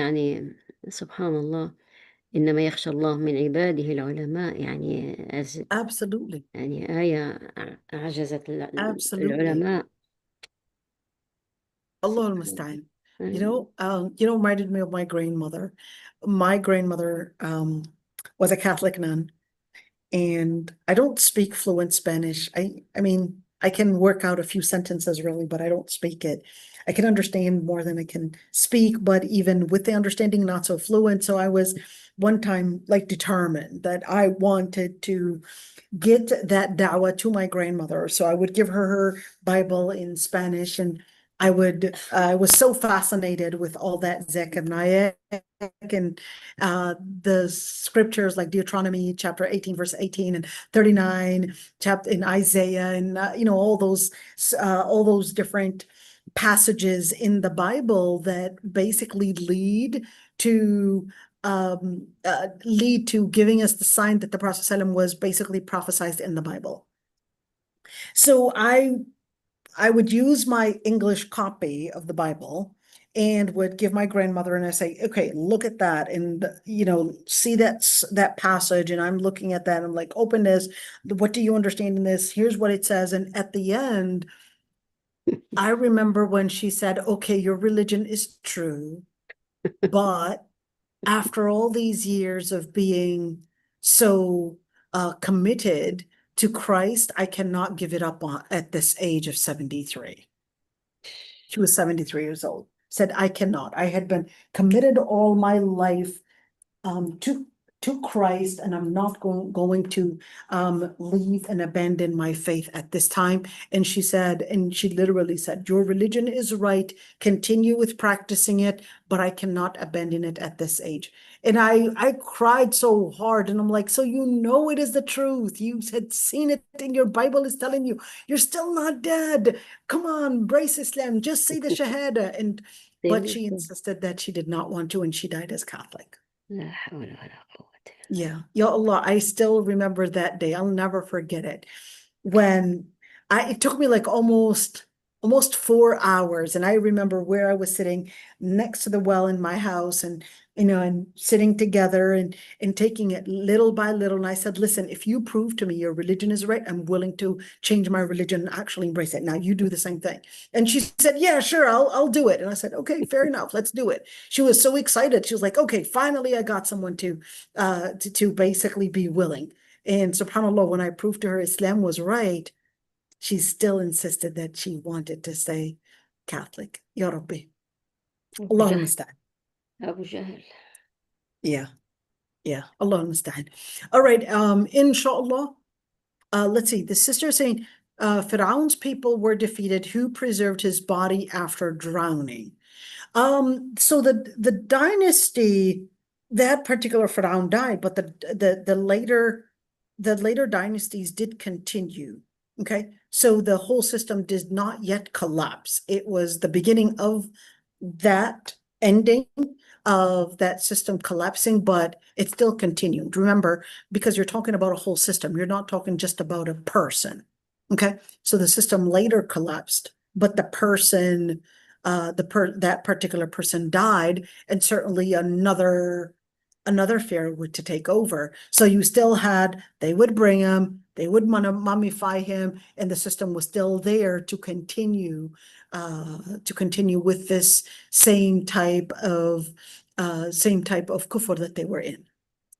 سبحان الله إنما يخشى الله من عباده العلماء Absolutely. آية أعجزت Absolutely. العلماء. Allah al-Musta'an. Reminded me of my grandmother. My grandmother was a Catholic nun, and I don't speak fluent Spanish. I mean, I can work out a few sentences really, but I don't speak it. I can understand more than I can speak, but even with the understanding, not so fluent. So I was one time determined that I wanted to get that da'wah to my grandmother. So I would give her Bible in Spanish, and I was so fascinated with all that Zechariah and the scriptures like Deuteronomy chapter 18, verse 18 and 39, chapter in Isaiah, and all those different passages in the Bible that basically lead to giving us the sign that the Prophet ﷺ was basically prophesied in the Bible. So I would use my English copy of the Bible and would give my grandmother, and I say, okay, look at that, and see that passage, and I'm looking at that, I'm like, open this, what do you understand in this? Here's what it says. And at the end, I remember when she said, okay, your religion is true, but after all these years of being so committed to Christ, I cannot give it up at this age of 73. She was 73 years old. Said, I cannot. I had been committed all my life to Christ, and I'm not going to leave and abandon my faith at this time. And she said, and she literally said, your religion is right. Continue with practicing it, but I cannot abandon it at this age. And I cried so hard, and I'm like, so it is the truth. You had seen it in your Bible is telling you, you're still not dead. Come on, embrace Islam. Just say the Shahada. But she insisted that she did not want to, and she died as Catholic. لا حول ولا قوة. Yeah. Ya Allah, I still remember that day. I'll never forget it. When it took me like almost 4 hours. And I remember where I was sitting next to the well in my house, and and sitting together and taking it little by little. And I said, listen, if you prove to me your religion is right, I'm willing to change my religion and actually embrace it. Now you do the same thing. And she said, yeah, sure, I'll do it. And I said, okay, fair enough, let's do it. She was so excited. She was like, okay, finally I got someone to basically be willing. And subhanAllah, when I proved to her Islam was right, she still insisted that she wanted to stay Catholic. Ya Rabbi. Allah al-Musta'an. Abu Jahl. Yeah. Allah al-Musta'an. All right. Inshallah. Let's see. The sister is saying, Fir'aun's people were defeated. Who preserved his body after drowning? So the dynasty, that particular Fir'aun died, but the later dynasties did continue. Okay, so the whole system did not yet collapse. It was the beginning of that ending of that system collapsing, but it still continued. Remember, because you're talking about a whole system, you're not talking just about a person. Okay, so the system later collapsed, but the person, that particular person died, and certainly another pharaoh would to take over. So you still had, they would bring him, they would mummify him, and the system was still there to continue with this same type of kufr that they were in.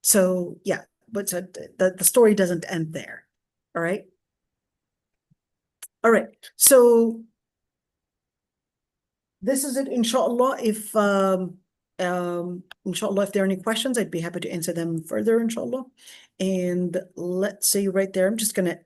So yeah, but the story doesn't end there. All right. So this is it, inshallah. If inshallah, if there are any questions, I'd be happy to answer them further, inshallah. And let's see right there, I'm just gonna